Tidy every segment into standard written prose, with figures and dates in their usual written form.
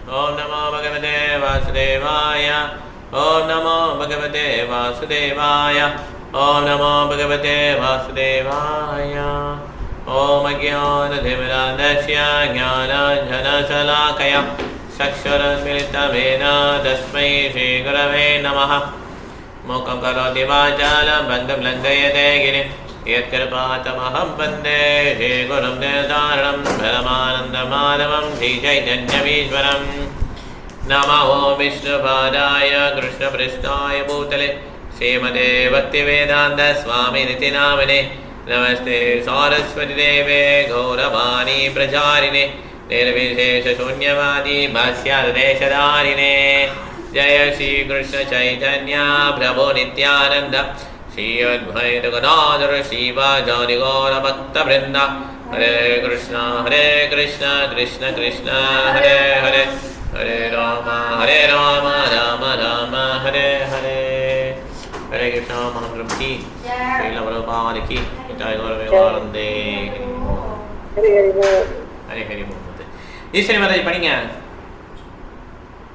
ओम नमो भगवते वासुदेवाय। ओम नमो भगवते वासुदेवाय। ओम नमो भगवते वासुदेवाय। ओम ज्ञानतिमिरान्धस्य ज्ञानाञ्जनशलाकया चक्षुरुन्मिलितमेन तस्मै श्रीगुरवे नमः। मूकं करोति वाचालं बन्धुं लङ्घयते गिरिं यत्कृपातमहं वन्दे श्रीगुरुं निर्धारणं परमानन्दमाधवं श्रीचैतन्यमीश्वरम्। नमो विष्णुपादाय कृष्णपृष्ठाय भूतले श्रीमते भक्तिवेदान्तस्वामिनिति नामिने। नमस्ते सारस्वतीदेवे गौरवाणी प्रचारिणे निर्विशेषशून्यवादी भाष्यादेशधारिणे। जय श्री कृष्ण चैतन्य प्रभु नित्यानंद श्री अद्वैत गदाधर श्रीवासादि गौरभक्तवृंद। हरे कृष्ण कृष्ण कृष्ण हरे हरे हरे राम राम राम हरे हरे। हरे कृष्ण महामंत्र की श्रील प्रभुपाद की जय गौरवानंदे। हरे हरि बोल। हरे हरि बोल। ஈஸ்வரி மாதாஜி படிங்க.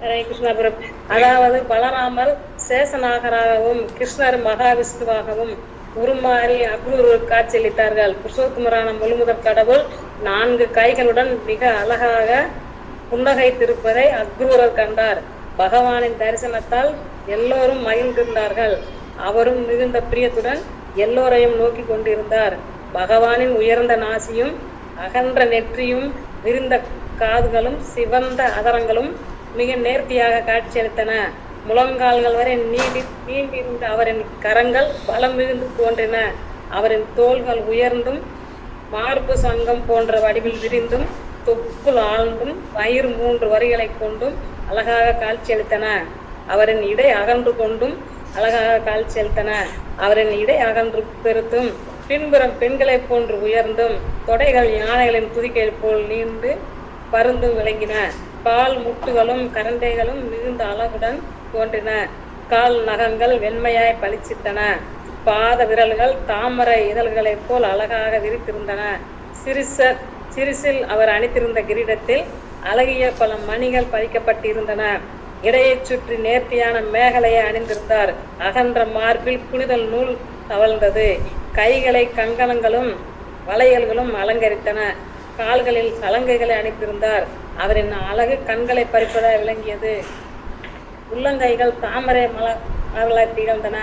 ஹரே கிருஷ்ணா பிரபு. அதாவது பலராமர் சேஷநாகராகவும் கிருஷ்ணர் மகாவிஷ்ணுவாகவும் உருமாறி அக்ரூருக்கு காட்சியளித்தார்கள். புருஷோத்தமரான முழுமுதற் கடவுள் 4 கைகளுடன் மிக அழகாக புன்னகைத்திருப்பதை அக்ரூரர் கண்டார். பகவானின் தரிசனத்தால் எல்லோரும் மகிழ்ந்திருந்தார்கள். அவரும் மிகுந்த பிரியத்துடன் எல்லோரையும் நோக்கி கொண்டிருந்தார். பகவானின் உயர்ந்த நாசியும் அகன்ற நெற்றியும் விரிந்த காதுகளும் சிவந்த அதரங்களும் மிக நேர்த்தியாக காட்சியளித்தன. முழங்கால்கள் வரை நீண்டிருந்த அவரின் கரங்கள் பலம் மிகுந்து தோன்றின. அவரின் தோள்கள் உயர்ந்தும் மார்பு சங்கம் போன்ற வடிவில் விரிந்தும் தொப்புள் ஆழ்ந்தும் வயிறு 3 வரிகளை கொண்டும் அழகாக காட்சியளித்தன. அவரின் இடை அகன்று கொண்டும் அழகாக காட்சியளித்தன. அவரின் இடை அகன்று பெருத்தும் பின்புறம் பெண்களைப் போன்று உயர்ந்தும் தொடைகள் யானைகளின் துதிக்கை போல் நீண்டு பருந்தும் விளங்கின. கால் முட்டுகளும் கரண்டைகளும் மிகுந்த அழகுடன் தோன்றின. கால் நகங்கள் வெண்மையாய் பளிச்சித்தன. பாத விரல்கள் தாமரை இதழ்களைப் போல் அழகாக விரித்திருந்தன. சிரிசில் அவர் அணிந்திருந்த கிரீடத்தில் அழகிய பல மணிகள் பதிக்கப்பட்டிருந்தன. இடையை சுற்றி நேர்த்தியான மேகலையை அணிந்திருந்தார். அகன்ற மார்பில் புனிதல் நூல் தவழ்ந்தது. கைகளை கங்கணங்களும் வளையல்களும் அலங்கரித்தன. கால்களில் சலங்கைகளை அணிந்திருந்தார். அவரின் அழகு கண்களை பறிப்பதாக விளங்கியது. உள்ளங்கைகள் தாமரை மலர்களாய் திகழ்ந்தன.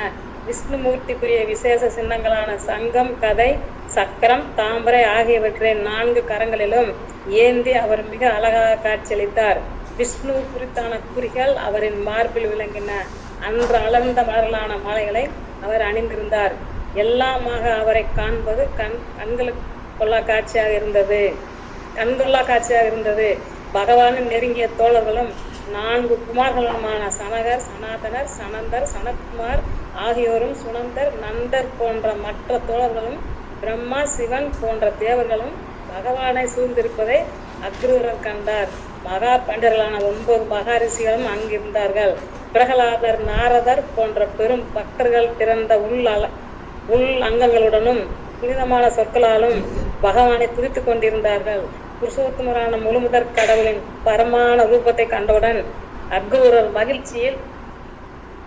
விஷ்ணுமூர்த்திக்குரிய விசேஷ சின்னங்களான சங்கம், கதை, சக்கரம், தாமரை ஆகியவற்றின் 4 கரங்களிலும் ஏந்தி அவர் மிக அழகாக காட்சியளித்தார். விஷ்ணு குறித்தான குறிகள் அவரின் மார்பில் விளங்கின. அன்று அலர்ந்த மலர்களான மாலைகளை அவர் அணிந்திருந்தார். எல்லாமாக அவரை காண்பது கண்களுக்கு கொள்ளா காட்சியாக இருந்தது. பகவானின் நெருங்கிய தோழர்களும் 4 குமார்களுமான சனகர், சனாதனர், சனந்தர், சனத்குமார் ஆகியோரும் சுனந்தர், நந்தர் போன்ற மற்ற தோழர்களும் பிரம்மா, சிவன் போன்ற தேவர்களும் பகவானை சூழ்ந்திருப்பதை அக்ரூரர் கண்டார். மகா பண்டிதர்களான 9 மகாரிஷிகளும் அங்கிருந்தார்கள். பிரகலாதர், நாரதர் போன்ற பெரும் பக்தர்கள் திறந்த உள் அங்கங்களுடனும் புனிதமான சொற்களாலும் பகவானை துதித்துக் கொண்டிருந்தார்கள். புருஷோத்தமரான முழுமுதற் கடவுளின் பரமான ரூபத்தை கண்டவுடன் அக்ரூரர் மகிழ்ச்சியில்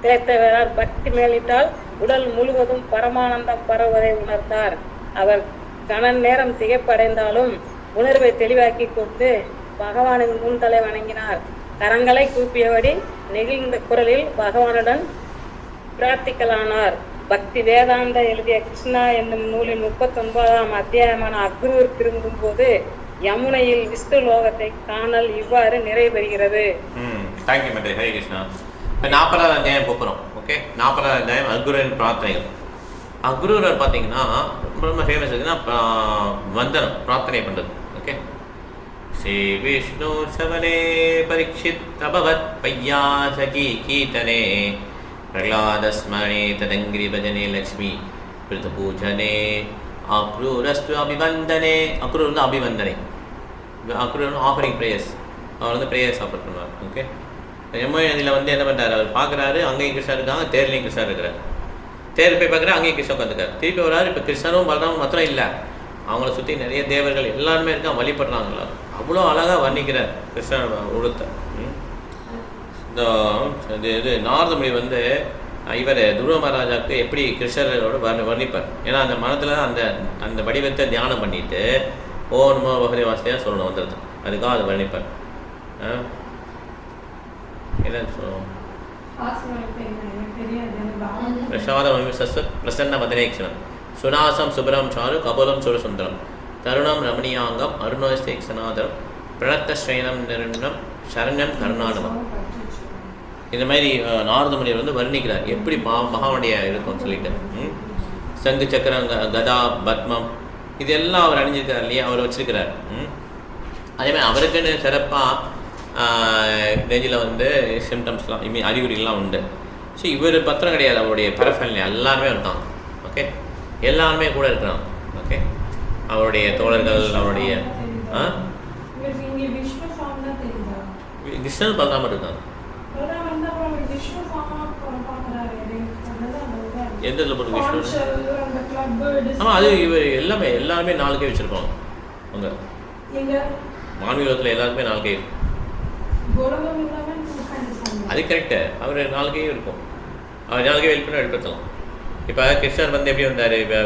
திளைத்தவரார். பக்தி மேலிட்டால் உடல் முழுவதும் பரமானந்தம் பரவுவதை உணர்ந்தார். அவர் கன நேரம் திகைப்படைந்தாலும் உணர்வை தெளிவாக்கி கொண்டு பகவானின் முன்தலை வணங்கினார். கரங்களை கூப்பியபடி நெகிழ்ந்த குரலில் பகவானுடன் பிரார்த்திக்கலானார். பக்தி வேதாந்த எழுதிய கிருஷ்ணா என்னும் நூலின் 39ஆம் அத்தியாயமான அக்ரூர் திரும்பும் போது யமுனையில் விஷ்ணு லோகத்தை காணல் இவ்வாறு நிறைவேறுகிறது. Thank you madam. ஹரே கிருஷ்ணா. இப்போ 40ஆவது அத்தியாயம் போகிறோம். ஓகே, 40ஆவது அத்தியாயம் அக்ரூரின் பிரார்த்தனைகள். அக்ரூரர் பார்த்தீங்கன்னா ரொம்ப ஃபேமஸ் இருக்குன்னா வந்தனம், பிரார்த்தனை பண்ணுறது. ஓகே, ஸ்ரீ விஷ்ணு சவனே பரீட்சித் அபவத் பையாசகி கீர்த்தனே பிரகலாதஸ்மரணே ததங்கிரி பஜனே லக்ஷ்மி பிருத பூஜனே அக்ரூரஸ்து அபிவந்தனே. அக்ரூர் வந்து அபிவந்தனை. Akrur offering prayers. அவர் வந்து ப்ரேயர்ஸ் ஆஃபர் பண்ணுவார். ஓகே, யமுனை நதியில் வந்து என்ன பண்ணுறாரு, அவர் பார்க்குறாரு, அங்கேயும் கிருஷ்ணர் இருக்காங்க, தேர்லையும் கிருஷ்ணர் இருக்கிறார். தேர் போய் பார்க்குறா, அங்கேயும் கிருஷ்ணர் உட்காந்துக்கார். திருப்பி வராரு. இப்போ கிருஷ்ணரும் பலராமும் மாத்திரம் இல்லை, அவங்கள சுற்றி நிறைய தேவர்கள் எல்லாருமே இருக்காங்க, வழிபடுறாங்களா. அவ்வளோ அழகாக வர்ணிக்கிறார் கிருஷ்ணன் உடுத்த. இந்த இது நாரதமுனி வந்து இவர் துருவ மகாராஜாவுக்கு எப்படி கிருஷ்ணரோட வர்ணிப்பார். ஏன்னா அந்த மனத்தில் அந்த அந்த வடிவத்தை தியானம் பண்ணிட்டு ஓ நமோ பகவதி வாசனையாக சொல்லணும் வந்துடுது, அதுக்காக அது வர்ணிப்பார். என்ன சொல்லணும்? பிரசன்ன வதனேக்ஷணம் சுனாசம் சுபரம் சாரு கபோலம் சுரசுந்தரம் தருணம் ரமணியாங்கம் அருணோஸ்தேக்ஷனாதரம் பிரணத்த ஸ்ரேனம் நிருணம் சரண்யம் கருணாடனம். இந்த மாதிரி நாரதமுனிவர் வந்து வர்ணிக்கிறார் எப்படி மகாவனுடைய இருக்கும்னு சொல்லிட்டு. சங்கு சக்கரம் கதா பத்மம் இதெல்லாம் அவர் அணிஞ்சிருக்கார் இல்லையா, அவர் வச்சிருக்கிறார். அதேமாதிரி அவருக்குன்னு சிறப்பாக நெஞ்சில் வந்து சிம்டம்ஸ்லாம் அறிகுறிகள்லாம் உண்டு. ஸோ இவர் பத்திரம் கிடையாது, அவருடைய பரஃபேல் எல்லாருமே இருக்கான். ஓகே, எல்லாருமே கூட இருக்கிறான். ஓகே, அவருடைய தோழர்கள் அவருடைய கிருஷ்ணன் பார்க்காம இருக்காங்க. எந்த இதில் போட்டு விஷ்ணு? ஆமாம், அது இவர் எல்லாருமே 4 கை வச்சுருப்பாங்க. அங்கே மாநிலத்தில் எல்லாருக்குமே 4 கை. அது கரெக்டு, அவர் 4 கை இருக்கும். அவர் 4 கை ஹெல்ப் பண்ணி எடுத்துக்கலாம். இப்போ கிருஷ்ணர் வந்து எப்படி வந்தார், இப்போ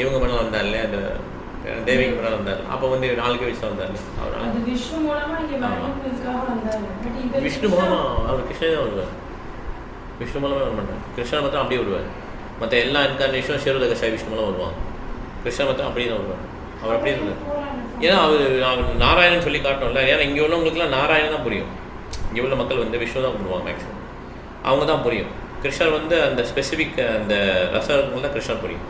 இவங்க பண்ணலாம் வந்தார் இல்லையா, அந்த தேவிக்கு பண்ணலாம் வந்தார். அப்போ வந்து 4 கை வச்சு வந்தார். அவர் விஷ்ணு மூலமாக அவர் கிருஷ்ணன் தான் வருவார். விஷ்ணு மூலமே வர மாட்டார். கிருஷ்ணன் மட்டும் அப்படியே வருவார். மற்ற எல்லா இன்கார்னேஷனும் ஷேருத கஷாய் விஷ்ணு மூலம் வருவாங்க. கிருஷ்ணன் மட்டும் அப்படியே தான் வருவார். அவர் அப்படியே இருந்தார். ஏன்னா அவர் நாராயணன் சொல்லி காட்டணும்ல. ஏன்னா இங்கே உள்ளவங்களுக்குலாம் நாராயணன் தான் புரியும். இங்கே உள்ள மக்கள் வந்து விஷ்ணு தான் பண்ணுவாங்க மேக்ஸிமம். அவங்க தான் புரியும். கிருஷ்ணர் வந்து அந்த ஸ்பெசிஃபிக் அந்த ரசங்கள் தான் கிருஷ்ணர் புரியும்.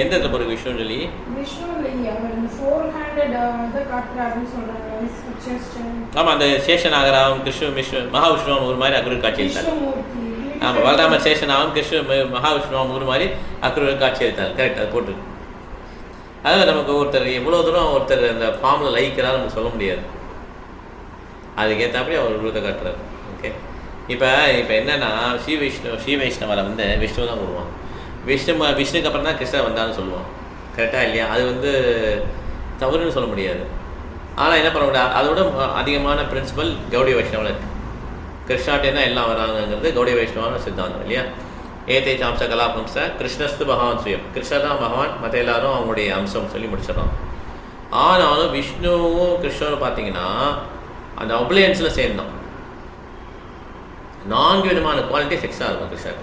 எந்த இடத்துல போகிற விஷ்ணு சொல்லி ஆமாம், அந்த சேஷநாகராவும் கிருஷ்ண விஷ்ணு மகாவிஷ்ணுவும் ஒரு மாதிரி அக்ரூர் காட்சி அளித்தார். ஆமாம், பலராமர் சேஷனாகவும் கிருஷ்ண மகாவிஷ்ணுவும் ஒரு மாதிரி அக்ரூர் காட்சி அளித்தார். கரெக்ட், அது போட்டு. அதாவது நமக்கு ஒருத்தர் எவ்வளோ தூரம் ஒருத்தர் அந்த ஃபார்மில் லயிக்கிறாரு நமக்கு சொல்ல முடியாது. அதுக்கேற்றபடி அவர் உருவத்தை காட்டுறாரு. ஓகே, இப்போ என்னென்னா ஸ்ரீ வைஷ்ணவரை வந்து விஷ்ணு தான் வருவான். விஷ்ணுக்கு அப்புறம் தான் கிருஷ்ணர் வந்தான்னு சொல்லுவான். கரெக்டாக இல்லையா? அது வந்து தவறுன்னு சொல்ல முடியாது. ஆனால் என்ன பண்ண முடியாது, அதோட அதிகமான பிரின்சிபல் கௌடிய வைஷ்ணவில் இருக்குது. கிருஷ்ணாட்டேன்னா எல்லாம் வராங்கங்கிறது கௌடிய வைஷ்ணவான சித்தாந்தம் இல்லையா. ஏதே சாம்ச கலாபம்ச கிருஷ்ணஸ்து பகவான் சுயம், கிருஷ்ணர் தான் பகவான், மற்ற எல்லாரும் அவங்களுடைய அம்சம் சொல்லி முடிச்சிடறான். ஆனாலும் விஷ்ணுவும் கிருஷ்ணரும் பார்த்தீங்கன்னா அந்த அப்ளையன்ஸில் சேர்ந்தோம். 4 விதமான குவாலிட்டி செக்ஸாக இருக்கும் கிருஷ்ணர்.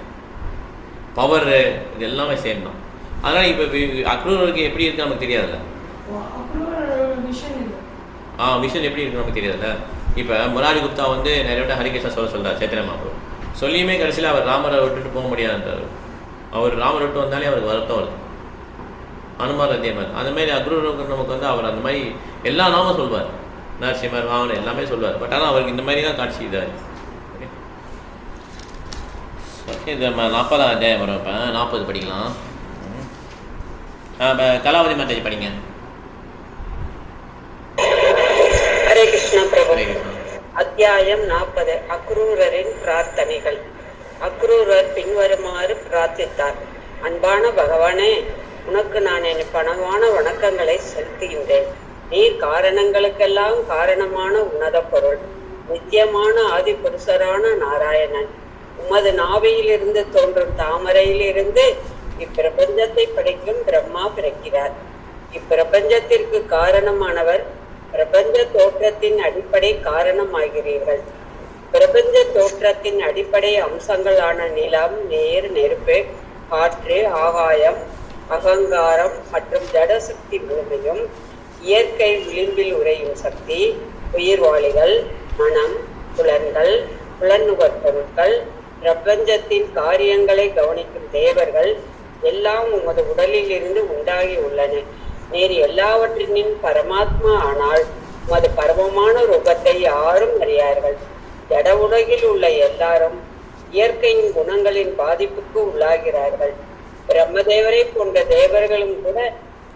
பவர் இது எல்லாமே சேர்ந்தோம். அதனால் இப்போ அக்ரூருக்கு எப்படி இருக்குது நமக்கு தெரியாதுல்ல. விஷன் எப்படி இருக்குது நமக்கு தெரியாதுல்ல. இப்போ முராரி குப்தா வந்து நிறைய விட ஹரிகிருஷ்ணா சொல்கிறார் சைத்தன்ய மகாபிரபு. சொல்லியுமே கடைசியில் அவர் ராமரை விட்டுட்டு போக முடியாதுன்றார். அவர் ராமரை விட்டு வந்தாலே அவருக்கு வருத்தம் வருது. அனுமார் அதே மாதிரி. அந்த மாதிரி அக்ரூருக்கு நமக்கு வந்து அவர் அந்த மாதிரி எல்லா நாமும் சொல்வார். நரசிம்மர் வாகனம் எல்லாமே சொல்வார். பட் ஆனால் அவருக்கு இந்த மாதிரி தான் காட்சி இதாக. ஓகே, இது 40ஆம் அத்தியாயம் வரும். இப்போ 40 படிக்கலாம். கலாவதி மாதாஜி படிங்க. ஹரே கிருஷ்ணா பிரபு. அத்தியாயம் 40. அக்ரூரரின் பிரார்த்தனைகள். அக்ரூரர் பின்வருமாறு பிரார்த்தித்தார். அன்பான பகவானே, உனக்கு நான் என் பணமான வணக்கங்களை செலுத்துகின்றேன். நீ காரணங்களுக்கெல்லாம் காரணமான உன்னத பொருள், நித்தியமான ஆதி புருஷரான நாராயணன். உமது நாவியிலிருந்து தோன்றும் தாமரையிலிருந்து இப்பிரபஞ்சத்தை படைக்கும் பிரம்மா பிறக்கிறார். இப்பிரபஞ்சத்திற்கு காரணமானவர். பிரபஞ்ச தோற்றத்தின் அடிப்படை காரணமாகிறீர்கள். பிரபஞ்ச தோற்றத்தின் அடிப்படை அம்சங்களான நிலம், நீர், நெருப்பு, காற்று, ஆகாயம், அகங்காரம் மற்றும் ஜடசக்தி பூமியும், இயற்கை விளிம்பில் உறையும் சக்தி, உயிர்வாளிகள், மனம், புலன்கள், புலனுகர் பொருட்கள், பிரபஞ்சத்தின் காரியங்களை கவனிக்கும் தேவர்கள் எல்லாம் உமது உடலில் இருந்து உண்டாகி உள்ளன. நீர் எல்லாவற்றின் பரமாத்மா ஆனால் உமது பரமமான ரூபத்தை யாரும் அறியார்கள். ஜட உலகில் உள்ள எல்லாரும் இயற்கையின் குணங்களின் பாதிப்புக்கு உள்ளாகிறார்கள். பிரம்மதேவரை போன்ற தேவர்களும் கூட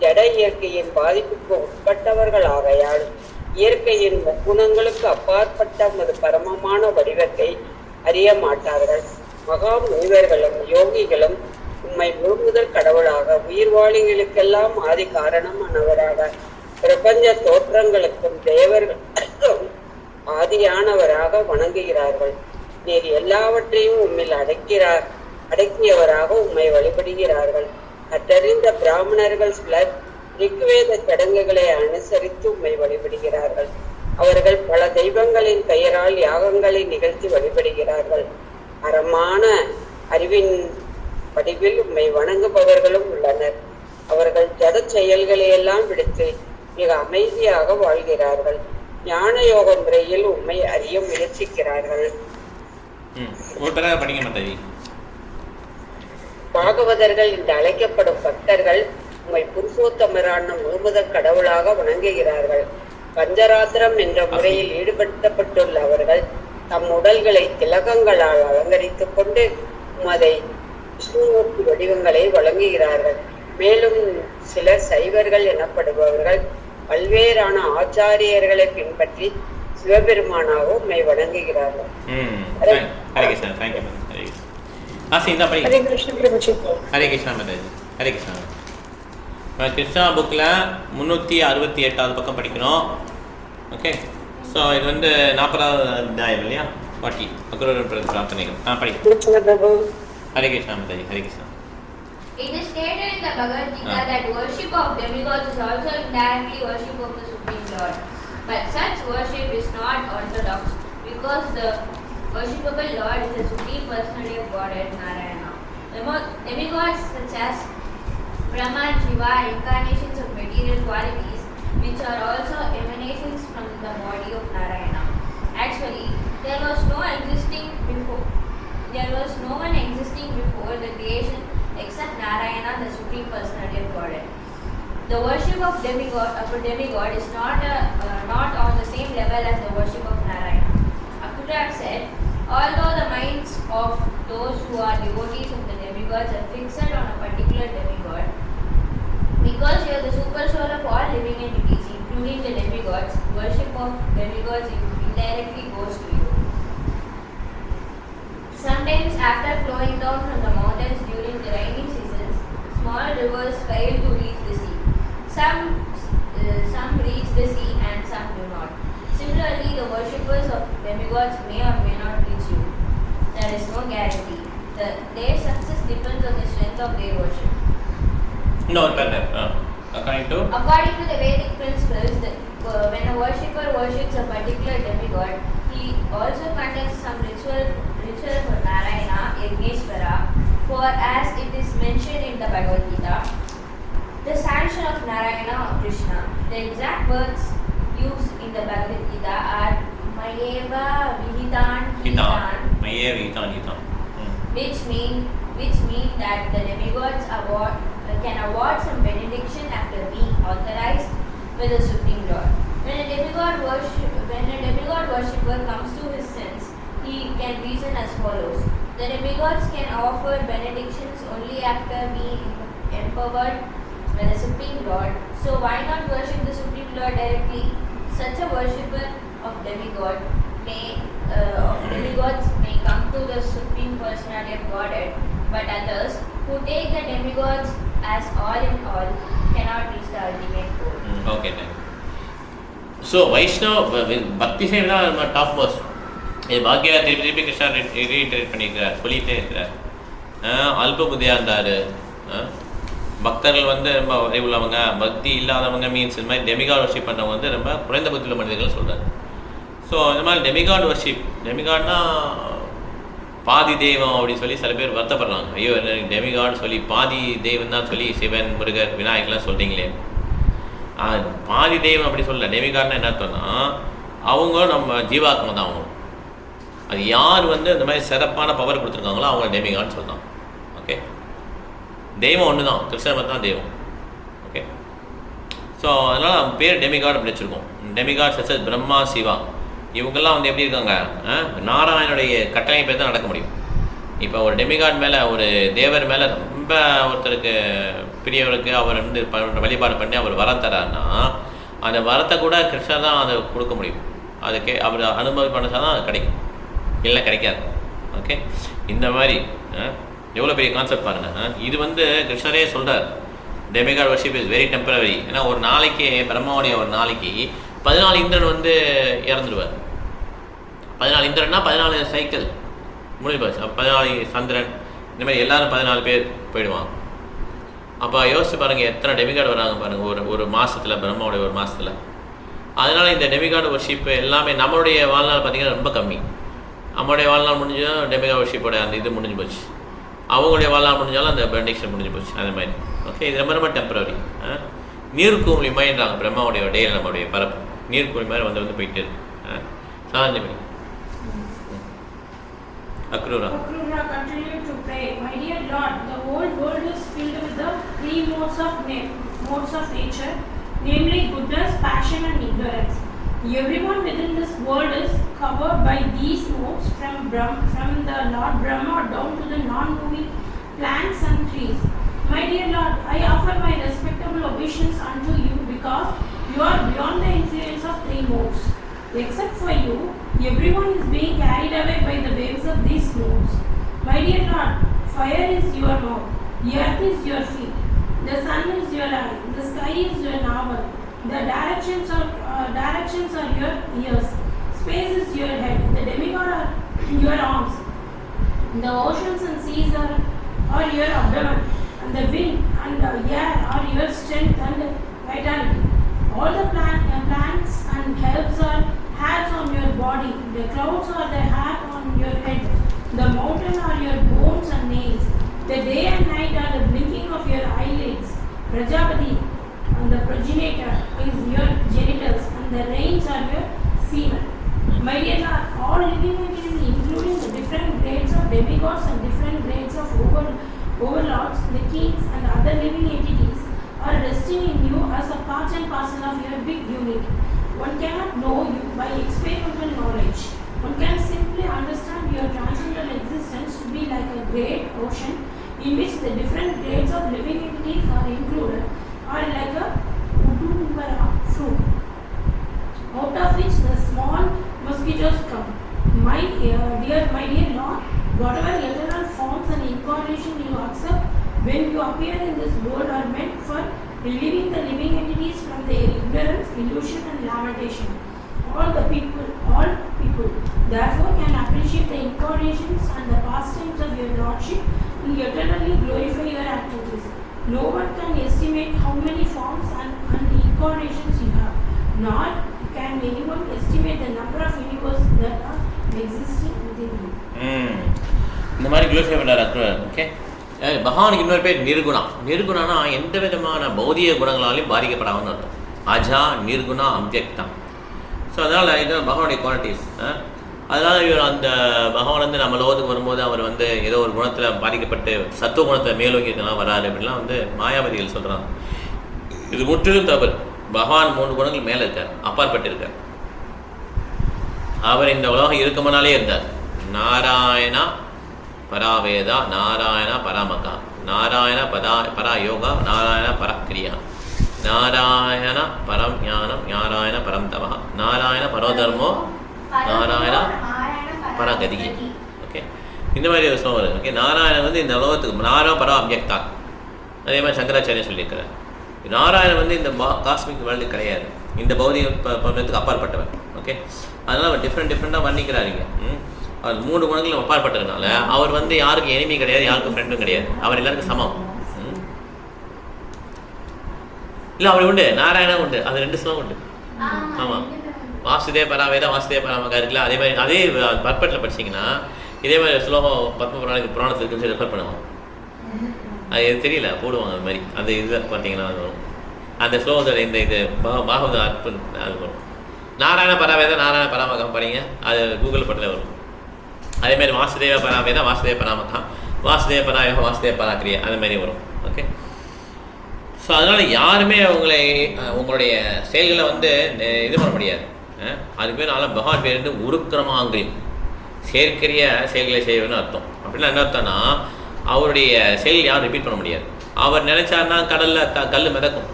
ஜட இயற்கையின் பாதிப்புக்கு உட்பட்டவர்கள் ஆகையால் இயற்கையின் முக்குணங்களுக்கு அப்பாற்பட்ட உமது பரமமான வடிவத்தை அறிய மாட்டார்கள். மகா முனிவர்களும் யோகிகளும் உம்மை முழுமுதல் கடவுளாக, உயிர்வாளிகளுக்கெல்லாம் ஆதி காரணமானவராக, பிரபஞ்ச தோற்றங்களுக்கும் தேவர்களுக்கும் ஆதியானவராக வணங்குகிறார்கள். நீர் எல்லாவற்றையும் உம்மில் அடக்கியவராக உம்மை வழிபடுகிறார்கள். கற்றறிந்த பிராமணர்கள் சிலர் ரிக்வேத சடங்குகளை அனுசரித்து உம்மை வழிபடுகிறார்கள். அவர்கள் பல தெய்வங்களின் பெயரால் யாகங்களை நிகழ்த்தி வழிபடுகிறார்கள். அறமான அறிவின் வடிவில் உம்மை வணங்குபவர்களும் உள்ளனர். அவர்கள் ஜட செயல்களையெல்லாம் விடுத்து மிக அமைதியாக வாழ்கிறார்கள். ஞான யோக முறையில் உம்மை அறிய முயற்சிக்கிறார்கள். பாகவதர்கள் என்று அழைக்கப்படும் பக்தர்கள் உம்மை புருஷோத்தமரான முழுமுதற் கடவுளாக வணங்குகிறார்கள். பஞ்சராத்திரம் என்ற முறையில் ஈடுபடுத்தப்பட்டுள்ள அவர்கள் தம் உடல்களை திலகங்களால் அலங்கரித்துக் கொண்டு உமதை விஷ்ணுமூர்த்தி வடிவங்களை வழங்குகிறார்கள். மேலும் சிலர் சைவர்கள் எனப்படுபவர்கள் பல்வேறான ஆச்சாரியர்களை பின்பற்றி சிவபெருமானாக உம்மை வணங்குகிறார்கள். கிருஷ்ணா புக்கில் 368வது பக்கம் படிக்கணும். ஓகே, ஸோ இது வந்து 40வது அத்தியாயம் இல்லையா? 40 அக்ரூரர் பிரார்த்தனைகள் படிக்கணும். Hare Krishna Mataji, Hare Krishna. It is stated in the Bhagavad Gita that worship of demigods is also indirectly worship of the Supreme Lord. But such worship is not orthodox because the worshipable Lord is the Supreme Personality of Godhead Narayana. Demigods such as Brahma and Shiva are incarnations of material qualities which are also emanations from the body of Narayana. Actually, there was no one existing before the creation except Narayana, the Supreme Personality of Godhead. The worship of demigod is not on the same level as the worship of Narayana. Akhilya said, although the minds of those who are devotees of the demigods are fixed on a particular demigod, because you are the super soul of all living entities, including the demigods, worship of demigods indirectly goes to you. Sometimes after flowing down from the mountains during the rainy seasons, small rivers fail to reach the sea. Some reach the sea and some do not. Similarly, the worshippers of demigods may or may not reach you. There is no guarantee. Their success depends on the strength of their worship. According to the Vedic principles, when a worshipper worships a particular demigod, he also conducts some ritual for Narayana, Yagneshwara, for as it is mentioned in the Bhagavad Gita, the sanction of Narayana or Krishna. The exact words used in the Bhagavad Gita are Mayeva Vihitan Hitan, which mean that the demigods can award some benediction after being authorized by the Supreme Lord. When a demigod worshipper comes to his sense, he can reason as follows. The demigods can offer benedictions only after being empowered by the Supreme Lord. So why not worship the Supreme Lord directly? Such a worshipper of demigods may come to the Supreme Personality of Godhead, but others who take the demigods as all in all cannot reach the ultimate goal. Okay, then. So Vaishnava Bhakti Seva is top most. இது பாக்கியா திருப்பி Krishna reiterate பண்ணியிருக்கிறார், சொல்லிகிட்டே இருக்கிறார். அல்ப புத்தியாக இருந்தார். பக்தர்கள் வந்து ரொம்ப உள்ளவங்க, பக்தி இல்லாதவங்க மீன்ஸ் இந்த மாதிரி டெமிகாட் வர்ஷிப் பண்ணுறவங்க வந்து ரொம்ப குறைந்த புத்தியுள்ள மனிதர்கள் சொல்கிறார். ஸோ இந்த மாதிரி டெமிகாட் வர்ஷிப், டெமிகாட்னா பாதி தெய்வம் அப்படின்னு சொல்லி சில பேர் வருத்தப்படுறாங்க. ஐயோ டெமிகாட் சொல்லி பாதி தெய்வம் தான் சொல்லி சிவன், முருகர், விநாயகர்லாம் சொல்கிறீங்களே. பாதி தெய்வம் அப்படி சொல்லலை. டெமிகாட்னா என்ன அர்த்தம்னா அவங்க நம்ம ஜீவாத்மா தான். அவங்க அது யார் வந்து இந்த மாதிரி சிறப்பான பவர் கொடுத்துருக்காங்களோ அவங்க டெமிகாட்னு சொல்லலாம். ஓகே, தெய்வம் ஒன்று தான், கிருஷ்ணர் தான் தெய்வம். ஓகே, ஸோ அதனால் பேர் டெமிகாட் அப்படி வச்சுருக்கோம். டெமிகாட் சச்சஸ் பிரம்மா, சிவா இவங்கெல்லாம் வந்து எப்படி இருக்காங்க, நாராயணுடைய கட்டளை பேர் தான் நடக்க முடியும். இப்போ ஒரு டெமிகாட் மேலே, ஒரு தேவர் மேலே ரொம்ப ஒருத்தருக்கு பிரியவருக்கு அவர் வந்து வழிபாடு பண்ணி அவர் வரம் தராருன்னா அந்த வரத்தை கூட கிருஷ்ணர் தான் அதை கொடுக்க முடியும். அதுக்கு அவர் அனுபவம் பண்ணால் தான் அது கிடைக்கும், இல்லை கிடைக்காது. ஓகே, இந்த மாதிரி எவ்வளோ பெரிய கான்செப்ட் பாருங்கள். இது வந்து கிருஷ்ணரே சொல்கிறார், demigod worship is very temporary. ஏன்னா ஒரு நாளைக்கு பிரம்மாவுடைய ஒரு நாளைக்கு 14 இந்திரன் வந்து இறந்துடுவார். 14 இந்திரன்னா 14 சைக்கிள் முடிஞ்சு போச்சு. 14 சந்திரன், இந்த மாதிரி எல்லாரும் 14 பேர் போயிடுவாங்க. அப்போ யோசிச்சு பாருங்கள் எத்தனை டெமிகாட் வராங்க பாருங்கள் ஒரு மாதத்தில், பிரம்மாவுடைய ஒரு மாதத்தில். அதனால் இந்த டெமிகாட் வர்ஷிப் எல்லாமே நம்மளுடைய வாழ்நாள் பார்த்திங்கன்னா ரொம்ப கம்மி. நம்மளுடைய வாழ்நாள் முடிஞ்சதும் டெமிகாட் வர்ஷிப்போட அந்த இது முடிஞ்சு போச்சு. அவங்களுடைய வாழ்நாள் முடிஞ்சாலும் அந்த பெண்டிக்ஷன் முடிஞ்சு போச்சு. அந்த மாதிரி ஓகே. இது ரொம்ப ரொம்ப டெம்பரரி. நீர்க்குமிழி மாதிரின்றாங்க பிரம்மாவுடைய டேயில் நம்மளுடைய பரப்பு நீர்க்குமிழி மாதிரி வந்து போயிட்டு இருக்கு. சாந்தி Akrura continued to pray, My dear Lord, the whole world is filled with the three modes of nature, namely goodness, passion and ignorance. Everyone within this world is covered by these modes from the Lord Brahma down to the non-moving plants and trees. My dear Lord, I offer my respectable obeisance unto you because you are beyond the influence of three modes. Except for you, everyone is being carried away by the waves of these modes. My dear Lord, fire is your mouth, earth is your feet, the sun is your eye, the sky is your navel, the directions are your ears, space is your head, the demigod are your arms, the oceans and seas are your abdomen, and the wind and the air are your strength and vitality. All the plants and herbs are hairs on your body, the clouds are the hair on your head, the mountain are your bones and nails, the day and night are the blinking of your eyelids. Prajapati and the progenitor is your genitals, and the rains are your semen. My dear Lord, all living entities, including the different grades of demigods and different grades of overlords, the kings and other living entities, are resting in you as a part and parcel of your big unit. One cannot know you by experimental knowledge. One can simply understand your transcendental existence to be like a great ocean in which the different grades of living entities are included, or like a udumbara fruit, out of which the small mosquitoes come. My dear Lord, whatever eternal forms and incarnation you accept when you appear in this world are meant for relieving the living entities from their ignorance, illusion and lamentation. All people therefore can appreciate the incarnations and the pastimes of your Lordship and eternally glorify your activities. No one can estimate how many forms and incarnations you have, nor can anyone estimate the number of universes that are existing within you. இந்த மாதிரி glorify பண்ணார் Akrurar. Okay. பகவானுக்கு இன்னொரு பேர் நிர்குணா. நிர்குணானா எந்த விதமான பௌதிக குணங்களாலையும் பாதிக்கப்படாமல் அர்த்தம். அஜா நிர்குணா அவ்யக்தா. ஸோ அதனால் இதுதான் பகவானுடைய குவாலிட்டிஸ். அதனால் இவர் அந்த பகவான் வந்து நம்ம லோகத்துக்கு வரும்போது அவர் வந்து ஏதோ ஒரு குணத்தில் பாதிக்கப்பட்டு சத்துவ குணத்தை மேலோங்கியதெல்லாம் வராது அப்படின்லாம் வந்து மாயாவதிகள் சொல்கிறாங்க. இது முற்றிலும் தவறு. பகவான் 3 குணங்கள் மேலே இருக்கார், அப்பாற்பட்டு இருக்கார். அவர் இந்த உலகம் இருக்குமானாலே இருந்தார். நாராயணா பராவேதா, நாராயண பராமகா, நாராயண பரா யோகா, நாராயண பரக்கிரியா, நாராயண பரம் ஞானம், நாராயண பரம் தவா, நாராயண பரோதர்மோ, நாராயண பரகதி. ஓகே. இந்த மாதிரி ஒரு ஸ்லோகம் இருக்குது. ஓகே. நாராயணன் வந்து இந்த உலகத்துக்கு நாராயண பரா அவ்யக்தா. அதே மாதிரி சங்கராச்சாரியம் சொல்லியிருக்கிறார். நாராயணன் வந்து இந்த காஸ்மிக் வேர்ல்டு கிடையாது, இந்த பௌதிக பிரபஞ்சத்துக்கு அப்பாற்பட்டவர். ஓகே. அதனால் அவர் டிஃப்ரெண்ட்டாக வர்ணிக்கிறாருங்க. அவர் 3 குணங்களும் அப்பாற்பட்டதுனால அவர் வந்து யாருக்கு எனிமி கிடையாது, யாருக்கும் ஃப்ரெண்டும் கிடையாது, அவர் எல்லாருக்கும் சமம். இல்லை அவர் உண்டு, நாராயணன் உண்டு, அது 2 ஸ்லோகம் உண்டு. ஆமாம். வாசுதேவ பராவேதா, வாசுதேவ பராமகா இருக்குல்ல, அதே மாதிரி அதே பர்பட்டில் படிச்சிங்கன்னா இதே மாதிரி ஸ்லோகம் பத்ம புராணத்தில் இருக்குன்னு சொல்லி ரெஃபர் பண்ணுவாங்க. அது தெரியல போடுவாங்க அது மாதிரி. அந்த இதில் பார்த்தீங்கன்னா அது வரும். அந்த ஸ்லோகத்தோட இந்த இது பாகவத அற்பு அது வரும். நாராயண பராவேதா, நாராயண பராமகம் படிங்க, அது கூகுள் பட்டில் வரும். அதேமாதிரி வாசுதேவ பராவேதா, வாசுதேவ பராமகா, வாசுதேவ பராயோகம், வாசுதேவ பராக்கிரியா, அது மாதிரி வரும். ஓகே. ஸோ அதனால் யாருமே உங்களுடைய செயல்களை வந்து இது பண்ண முடியாது. அதுக்கு பேர் நாளை பகவான் பேர் வந்து உருக்கிரமாங்கிரியம், செயற்கரிய செயல்களை செய்யணும்னு அர்த்தம். அப்படின்னா என்ன அர்த்தம்னா அவருடைய செயல் யாரும் ரிப்பீட் பண்ண முடியாது. அவர் நினைச்சாருன்னா கடலில் கல் மிதக்கும்.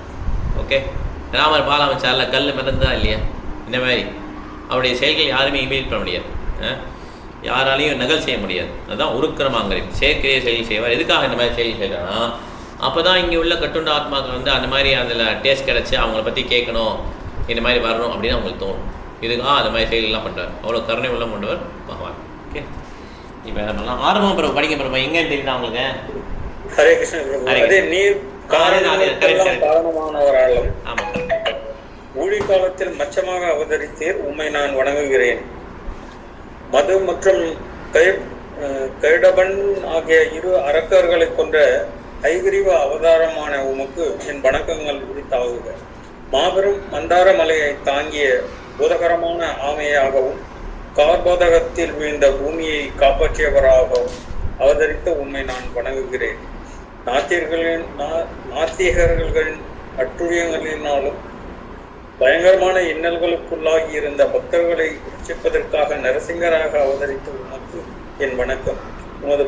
ஓகே. ராமர் பாலம் வச்சார்ல, கல் மிதந்தா இல்லையா? இந்த மாதிரி அவருடைய செயல்கள் யாருமே இமீடியட் பண்ண முடியாது. யாராலையும் நகல் செய்ய முடியாது. அதுதான் உருக்கிரமாங்கரை செயற்கையை செயல் செய்வார். எதுக்காக இந்த மாதிரி செயல் செய்யறா? அப்போ தான் இங்கே உள்ள கட்டுண்ட ஆத்மாக்கள் வந்து அந்த மாதிரி அதில் டேஸ்ட் கிடச்சி அவங்கள பற்றி கேட்கணும், இந்த மாதிரி வரணும் அப்படின்னு அவங்களுக்கு தோணும். இதுக்காக அந்த மாதிரி செயலெல்லாம் பண்ணுறார். அவ்வளோ கருணை உள்ள கொண்டவர் பகவான். ஓகே, இப்போ நம்மளாம் ஆரம்பம் பிறகு படிக்க பிறகு எங்கேன்னு தெரியுதா அவங்களுக்கு? ஹரே கிருஷ்ண பிரபு. அதே நீர் காரணமானவராலும் ஆமாம், ஊழி காலத்தில் மச்சமாக அவதரித்தீர், உம்மை நான் வணங்குகிறேன். மது மற்றும் கைடபன் ஆகிய இரு அரக்கர்களை கொன்ற ஐகிரீவ அவதாரமான உமக்கு என் வணக்கங்கள் உரித்தாகுக. மாபெரும் மந்தார மலையை தாங்கிய பூதகரமான ஆமையாகவும் கார்போதகத்தில் வீழ்ந்த பூமியை காப்பாற்றியவராகவும் அவதரித்த உண்மை நான் வணங்குகிறேன். நாத்திகர்களின் அட்டுழியங்களினாலும் பயங்கரமான இன்னல்களுக்குள்ளாகி இருந்த பக்தர்களை ரட்சிப்பதற்காக நரசிங்கராக அவதரித்த உமக்கு என் வணக்கம். உமது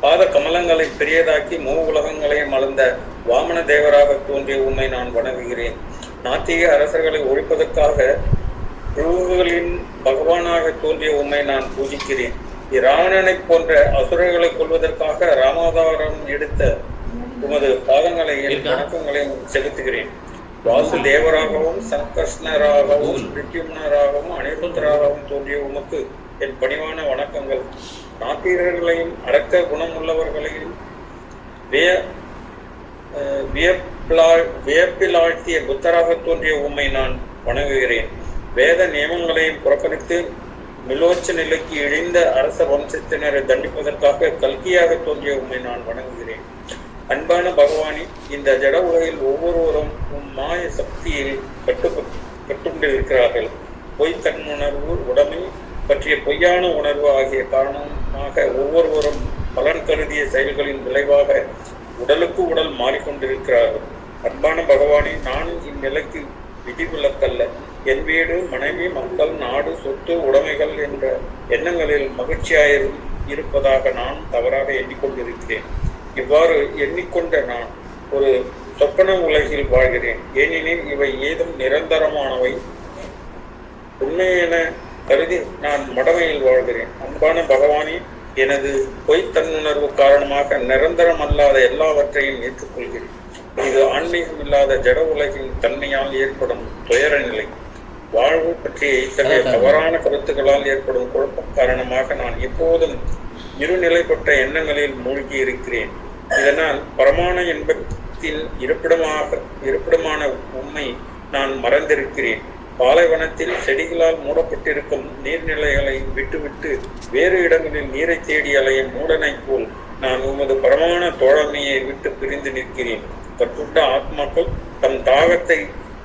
பாத கமலங்களை பெரியதாக்கி உலகங்களையும் அளந்த வாமன தேவராக தோன்றிய உண்மை நான் வணங்குகிறேன். நாத்திக அரசர்களை ஒழிப்பதற்காக புழுகுகளின் பகவானாக தோன்றிய உண்மை நான் பூஜிக்கிறேன். இராவணனை போன்ற அசுரர்களை கொள்வதற்காக ராமாவதாரம் எடுத்த உமது பாதங்களை என் வணக்கங்களையும் செலுத்துகிறேன். வாசுதேவராகவும் சங்கர்ஷ்ணராகவும் பிரித்யும்னராகவும் அனிருத்தராகவும் தோன்றிய உமக்கு என் பணிவான வணக்கங்கள். நாத்திகர்களையும் அடக்க குணமுள்ளவர்களையும் வியப்பிலாழ்த்திய புத்தராக தோன்றிய உம்மை நான் வணங்குகிறேன். வேத நியமங்களையும் புறக்கணித்து மிலோச்ச நிலைக்கு இழிந்த அரச வம்சத்தினரை தண்டிப்பதற்காக கல்கியாக தோன்றிய உம்மை நான் வணங்குகிறேன். அன்பான பகவானி, இந்த ஜட உலகில் ஒவ்வொருவரும் உம் மாய சக்தியில் கட்டுண்டிருக்கிறார்கள். பொய் தன்னுணர்வு, உடைமை பற்றிய பொய்யான உணர்வு ஆகிய காரணமாக ஒவ்வொருவரும் பலன் கருதிய செயல்களின் விளைவாக உடலுக்கு உடல் மாறிக்கொண்டிருக்கிறார்கள். அன்பான பகவானி, நானும் இந்நிலைக்கு விதிவிலக்கல்ல. என் வீடு, மனைவி, மக்கள், நாடு, சொத்து, உடைமைகள் என்ற எண்ணங்களில் மகிழ்ச்சியாயிருப்பதாக நான் தவறாக எண்ணிக்கொண்டிருக்கிறேன். இவ்வாறு எண்ணிக்கொண்ட நான் ஒரு சொப்பன உலகில் வாழ்கிறேன். ஏனெனில் இவை ஏதும் நிரந்தரமானவை உண்மையென கருதி நான் மடமையில் வாழ்கிறேன். அன்பான பகவானி, எனது பொய் தன்னுணர்வு காரணமாக நிரந்தரம் அல்லாத எல்லாவற்றையும் ஏற்றுக்கொள்கிறேன். இது ஆன்மீகம் இல்லாத ஜட உலகின் தன்மையால் ஏற்படும் துயர நிலை. வாழ்வு பற்றிய இத்தகைய தவறான கருத்துக்களால் ஏற்படும் குழப்பம் காரணமாக நான் எப்போதும் இருநிலைப்பட்ட எண்ணங்களில் மூழ்கி இருக்கிறேன். இதனால் பரமான இன்பத்தின் இருப்பிடமான உண்மை நான் மறந்திருக்கிறேன். பாலைவனத்தில் செடிகளால் மூடப்பட்டிருக்கும் நீர்நிலைகளை விட்டுவிட்டு வேறு இடங்களில் நீரை தேடி அலையும் மூடனை போல் நான் உமது பரமான தோழமையை விட்டு பிரிந்து நிற்கிறேன். கற்றுண்ட ஆத்மாக்கள் தம் தாகத்தை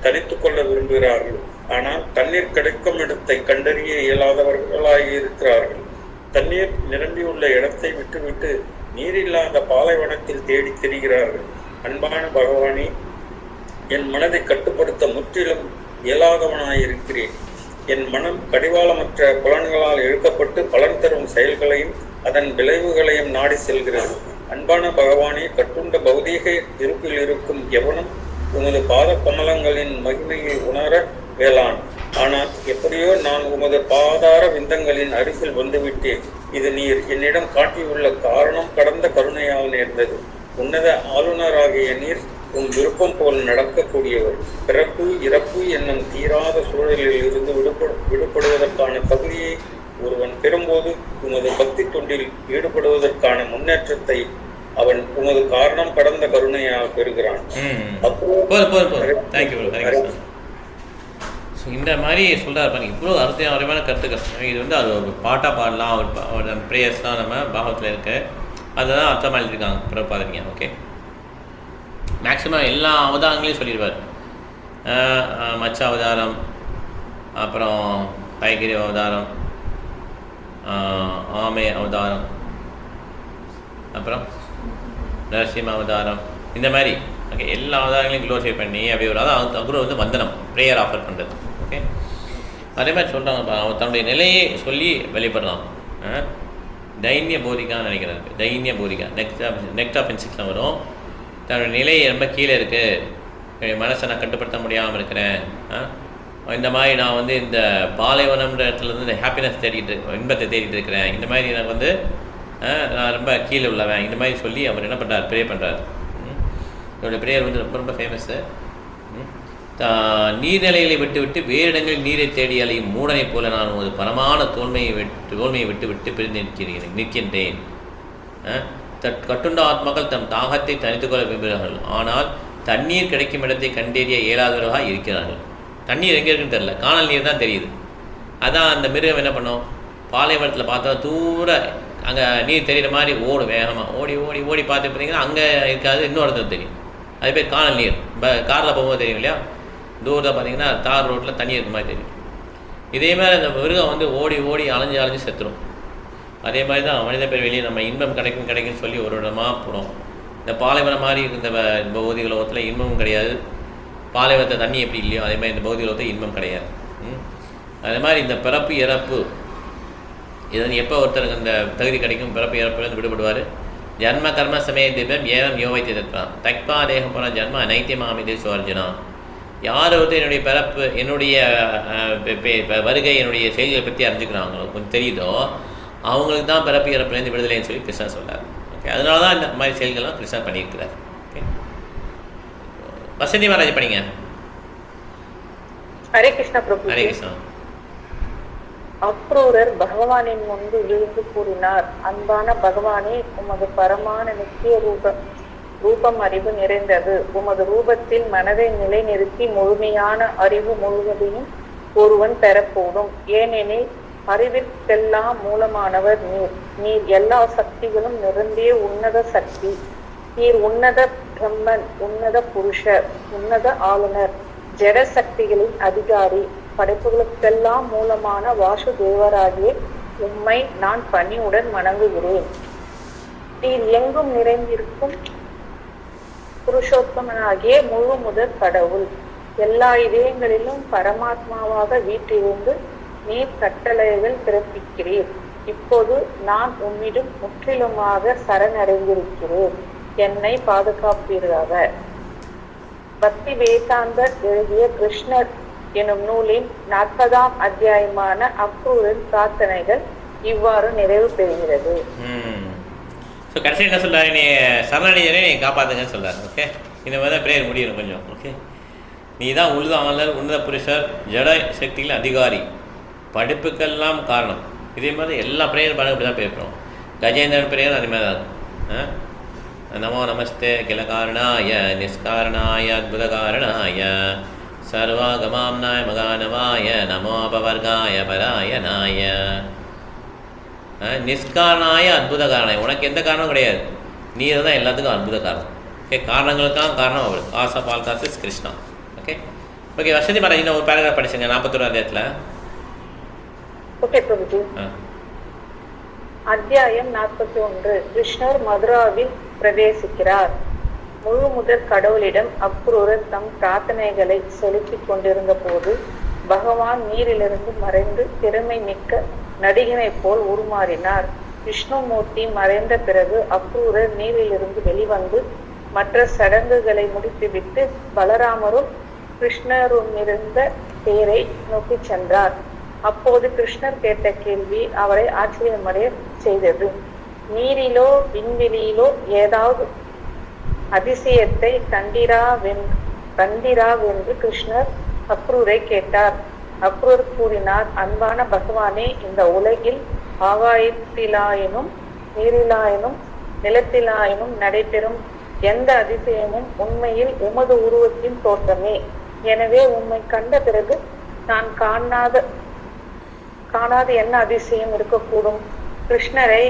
தனித்துக் கொள்ள விரும்புகிறார்கள். ஆனால் தண்ணீர் கிடைக்கும் இடத்தை கண்டறிய இயலாதவர்களாயிருக்கிறார்கள். தண்ணீர் நிரம்பியுள்ள இடத்தை விட்டுவிட்டு நீரில்லாத பாலைவனத்தில் தேடி திரிகிறார்கள். அன்பான பகவானி, என் மனதை கட்டுப்படுத்த முற்றிலும் இயலாதவனாயிருக்கிறேன். என் மனம் கடிவாளமற்ற புலன்களால் இழுக்கப்பட்டு பலன் தரும் செயல்களையும் அதன் விளைவுகளையும் நாடி செல்கிறது. அன்பான பகவானே, கட்டுண்ட பௌதீக இருப்பில் இருக்கும் எவனும் உமது பாத கமலங்களின் மகிமையை உணர வேளான். ஆனால் எப்படியோ நான் உமது பாதார விந்தங்களின் அருகில் வந்துவிட்டேன். இது நீர் என்னிடம் காட்டியுள்ள காரணம் கடந்த கருணையால் நேர்ந்தது. உன்னத ஆளுநராகிய நீர் உன் விருப்பம் போல் நடக்கக்கூடியவர். பிறப்பு இறப்பு என்னும் தீராத சூழலில் இருந்து விடுபடுவதற்கான தகுதியை ஒருவன் பெறும்போது உமது பக்தி தொண்டில் ஈடுபடுவதற்கான முன்னேற்றத்தை அவன் உமது காரணம் கடந்த கருணையால் பெறுகிறான். இந்த மாதிரி சொல்கிறார் பாருங்க, இவ்வளோ அருமையான கருத்துக்கள். இது வந்து அது ஒரு பாட்டாக பாடலாம், ஒரு ப்ரேயர்ஸ் தான் நம்ம பாகத்தில் இருக்கு. அதுதான் அர்த்தமாக எழுதியிருக்காங்க பிரபாதரிங்க. ஓகே, மேக்ஸிமம் எல்லா அவதாரங்களையும் சொல்லிடுவார். மச்ச அவதாரம், அப்புறம் ஐகிரி அவதாரம், ஆமை அவதாரம், அப்புறம் நரசிம்ம அவதாரம், இந்த மாதிரி ஓகே எல்லா அவதாரங்களையும் க்ளோரிஃபை பண்ணி அப்படி ஒரு அப்புறம் வந்து வந்தனம் ப்ரேயர் ஆஃபர் பண்ணுறது. ஓகே, அதே மாதிரி சொல்கிறாங்க, அவன் தன்னுடைய நிலையை சொல்லி வெளிப்படுறான். தைன்ய போதிக்கான்னு நினைக்கிறாரு. தைன்ய போதிக்கா நெக்ஸ்ட் ஆஃப் இன்சிக்ஸில் வரும். தன்னுடைய நிலை ரொம்ப கீழே இருக்குது, மனசை நான் கட்டுப்படுத்த முடியாமல் இருக்கிறேன், இந்த மாதிரி நான் வந்து இந்த பாலைவனம்ன்ற இடத்துலேருந்து இந்த ஹாப்பினஸ் தேடிட்டு இன்பத்தை தேடிட்டு இருக்கிறேன், இந்த மாதிரி எனக்கு வந்து நான் ரொம்ப கீழே உள்ளவன், இந்த மாதிரி சொல்லி அவர் என்ன பண்ணுறார், ப்ரேயர் பண்ணுறார். என்னோடய ப்ரேயர் வந்து ரொம்ப ரொம்ப ஃபேமஸ்ஸு. நீர்நிலைகளை விட்டு விட்டு வேறு இடங்களில் நீரை தேடி அலையும் மூடனை போல நான் ஒரு பரமான தோல்மையை விட்டு விட்டு பிரிந்து நிற்கின்றேன். கட்டுண்ட ஆத்மாக்கள் தம் தாகத்தை தனித்துக் கொள்ள விரும்புகிறார்கள், ஆனால் தண்ணீர் கிடைக்கும் இடத்தை கண்டறிய இயலாதவர்களாக இருக்கிறார்கள். தண்ணீர் எங்கே இருக்குன்னு தெரியல, காணல் நீர் தான் தெரியுது. அதான் அந்த மிருகம் என்ன பண்ணும், பாலைவனத்தில் பார்த்தா தூர அங்கே நீர் தெரிகிற மாதிரி ஓடும், வேகமாக ஓடி ஓடி ஓடி பார்த்து பார்த்தீங்கன்னா அங்கே இருக்காது, இன்னொரு இடத்துல தெரியும். அது பேர் காணல் நீர். காரில் போகும்போது தெரியும் இல்லையா, தூரத்தில் பார்த்தீங்கன்னா தார் ரோட்டில் தண்ணி இருக்க மாதிரி தெரியும். இதே மாதிரி அந்த மிருகம் வந்து ஓடி ஓடி அலைஞ்சு செத்துரும். அதே மாதிரி தான் மனித பிறவிலேயே நம்ம இன்பம் கிடைக்கும்னு சொல்லி ஒரு இடமாக போகிறோம். இந்த பாலைவனம் மாதிரி இந்த பௌதிக உலகத்தில் இன்பமும் கிடையாது. பாலைவனத்தில் தண்ணி எப்படி இல்லையோ அதே மாதிரி இந்த பௌதிக உலகத்தில் இன்பம் கிடையாது. அதே மாதிரி இந்த பிறப்பு இறப்பு இதன் எப்போ ஒருத்தருக்கு இந்த தகுதி கிடைக்கும், பிறப்பு இறப்புலேருந்து விடுபடுவார். ஜன்ம கர்ம சமயத்திலும் ஏவம் யோவைத்து தத்தான் தக்பா தேகம் போன ஜன்ம அனைத்தியமாமிதே சுவர்ஜனா. யார் ஒருத்தர் என்னுடைய பிறப்பு, என்னுடைய வருகை, என்னுடைய செயல்களை பற்றி அறிஞ்சுக்கிறாங்களோ, கொஞ்சம் தெரியுதோ, அவங்களுக்கு தான் பிறப்பு இறப்புலேருந்து விடுதலைன்னு சொல்லி கிருஷ்ணா சொல்கிறார். ஓகே, அதனால தான் இந்த மாதிரி செயல்கள்லாம் கிருஷ்ணா பண்ணியிருக்கிறார். ஓகே, வசந்தி மகாராஜ் படிங்க. ஹரே கிருஷ்ணா பிரபு. ஹரே கிருஷ்ணா. அக்ரூரர் பகவானின் முன்பு விழுந்து கூறினார், அன்பான பகவானே, உமது பரமான நித்திய ரூபம் அறிவு நிறைந்தது. உமது ரூபத்தில் மனதை நிலைநிறுத்தி முழுமையான அறிவு முழுவதையும் ஒருவன் பெறக்கூடும். ஏனெனில் அறிவிற்கெல்லாம் மூலமானவர் நீர். நீர் எல்லா சக்திகளும் நிரம்பிய உன்னத சக்தி. நீர் உன்னத பிரம்மன், உன்னத புருஷர், உன்னத ஆளுநர், ஜட சக்திகளின் அதிகாரி. படைப்புகளுக்கெல்லாம் மூலமான வாசுதேவராகிய உம்மை நான் பணிவுடன் வணங்குகிறேன். நீர் எங்கும் நிறைந்திருக்கும் புருஷோத்தமனாகிய முழு முதற் கடவுள். எல்லா இதயங்களிலும் பரமாத்மாவாக வீட்டிலிருந்து நீர் கட்டளைகள் பிறப்பிக்கிறீர். இப்போது நான் உம்மிடம் முற்றிலுமாக சரணடைந்திருக்கிறேன். என்னை பாதுகாப்பீராக. பக்தி வேதாந்தர் எழுதிய கிருஷ்ணர் எனும் நூலின் 40ஆம் அத்தியாயமான அக்ரூரின் பிரார்த்தனைகள் இவ்வாறு நிறைவு பெறுகிறது. ஸோ கடைசி என்ன சொல்கிறாரு, நீ சரணடைஞ்சனே நீ காப்பாற்றுங்கன்னு சொல்கிறார். ஓகே, இந்த மாதிரி தான் ப்ரேயர் முடியணும் கொஞ்சம். ஓகே, நீ தான் உன்னத உன்னத புருஷர், ஜட சக்திகளின் அதிகாரி, படிப்புக்கெல்லாம் காரணம். இதே மாதிரி எல்லா ப்ரேயர் பண்ண இப்படி தான் பேசுகிறோம். கஜேந்திரன் ப்ரேயர் அதே மாதிரி தான். நமோ நமஸ்தே கில காரணாய நிஷ்காரணாய அத்புத காரணாய சர்வாகமாம்னாய மகானவாய நமோபவர்காய பராயணாய. நிஷ்காரணாய அற்புத காரணம். உனக்கு எந்த காரணமும் கிடையாது, நீ தான் எல்லாத்துக்கும் அற்புத காரணம். ஓகே, காரணங்களுக்காக காரணம் அவள். ஆசா பால் காசஸ் கிருஷ்ணா. ஓகே ஓகே, வசந்தி மகாராஜ் இன்னும் ஒரு பேராகிராஃப் படிச்சுங்க 41 அத்தியாயத்தில். ஓகே பிரபுஜி. அத்தியாயம் 41. கிருஷ்ணர் மதுராவில் பிரவேசிக்கிறார். முழு முதற் கடவுளிடம் அக்ரூரர் தம் பிரார்த்தனைகளை செலுத்திக் கொண்டிருந்த போது பகவான் நீரிலிருந்து மறைந்து திறமை மிக்க நடிகனை போல் உருமாறினார். விஷ்ணுமூர்த்தி மறைந்த பிறகு அக்ரூரர் நீரிலிருந்து வெளிவந்து மற்ற சடங்குகளை முடித்துவிட்டு பலராமரும் கிருஷ்ணரும் இருந்த தேரை நோக்கி சென்றார். அப்போது கிருஷ்ணர் கேட்ட கேள்வி அவரை ஆச்சரியமடைய செய்தது. நீரிலோ விண்வெளியிலோ ஏதாவது அதிசயத்தை கண்டிராவென்று கிருஷ்ணர் அக்ரூரை கேட்டார். அக்ரூர் கூறினார், அன்பான பகவானே, இந்த உலகில் ஆகாயத்திலாயினும் நீரிலாயினும் நிலத்திலாயினும் நடைபெறும் எந்த அதிசயமும் உண்மையில் உமது உருவத்தின் தோற்றமே. எனவே உம்மை கண்ட பிறகு நான் காணாத என்ன அதிசயம் இருக்கக்கூடும்? கிருஷ்ணரை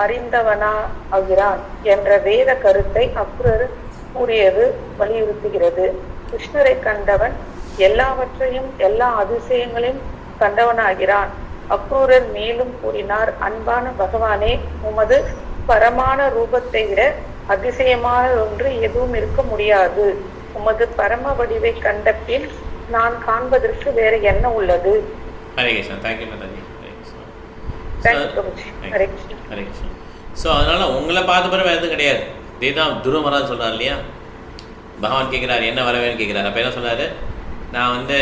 அறிந்தவனா ஆகிறான் என்ற வேத கருத்தை அக்ரூர் கூறியது வலியுறுத்துகிறது. கிருஷ்ணரை கண்டவன் எல்லாவற்றையும் எல்லா அதிசயங்களையும் கண்டவனாகிறான். அக்ரூரர் மேலும் கூறினார், அன்பான பகவானே, உமது பரமான ரூபத்தை விட அதிசயமான ஒன்று எதுவும் இருக்க முடியாது. உமது பரம வடிவை கண்ட பின் நான் காண்பதற்கு வேற என்ன உள்ளது? ஹரே கிருஷ்ணா. தேங்க்யூ மாதாஜி. ஹரே கிருஷ்ணா. ஹரே கிருஷ்ணா. ஸோ அதனால் உங்களை பார்த்த பிறகு எதுவும் கிடையாது. இதே தான் துருவ மகாராஜ் சொல்கிறார் இல்லையா, பகவான் கேட்குறாரு என்ன வரவேன்னு கேட்குறாரு. அப்போ என்ன சொல்கிறாரு, நான் வந்து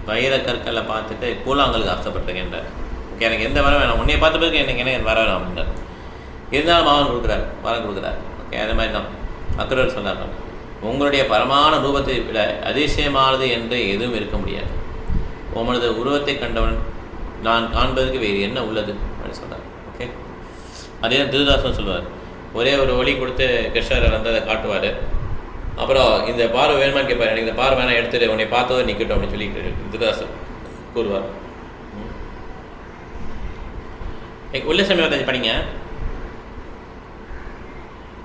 வைர கற்களை பார்த்துட்டு கூழாங்கலுக்கு ஆசைப்பட்டிருக்கேன்றார். ஓகே, எனக்கு எந்த வரம் வேணாம், உன்னைய பார்த்த பிறகு எனக்கு வர வேணாம் அப்படின்றார். இருந்தாலும் அவன் கொடுக்குறாரு, வரம் கொடுக்குறாரு. ஓகே, அது மாதிரி தான் அக்ரூரர் சொன்னார், உங்களுடைய பரமான ரூபத்தை விட அதிசயமானது என்று எதுவும் இருக்க முடியாது. உங்களது உருவத்தை கண்டவன் நான் காண்பதற்கு வேறு என்ன உள்ளது அப்படின்னு சொன்னார். ஓகே, அதே திருதாசன் சொல்லுவார், ஒரே ஒரு ஒளி கொடுத்து கிருஷ்ணர் வந்து அதை காட்டுவார். அப்புறம் இந்த பார்வை வேணுமான்னு கேட்பார், எனக்கு இந்த பார்வை வேணாம் எடுத்துட்டு உன்னை பார்த்ததை நிற்கட்டும் அப்படின்னு சொல்லி திருதாசன் கூறுவார். உள்ள சமயம் படிங்க.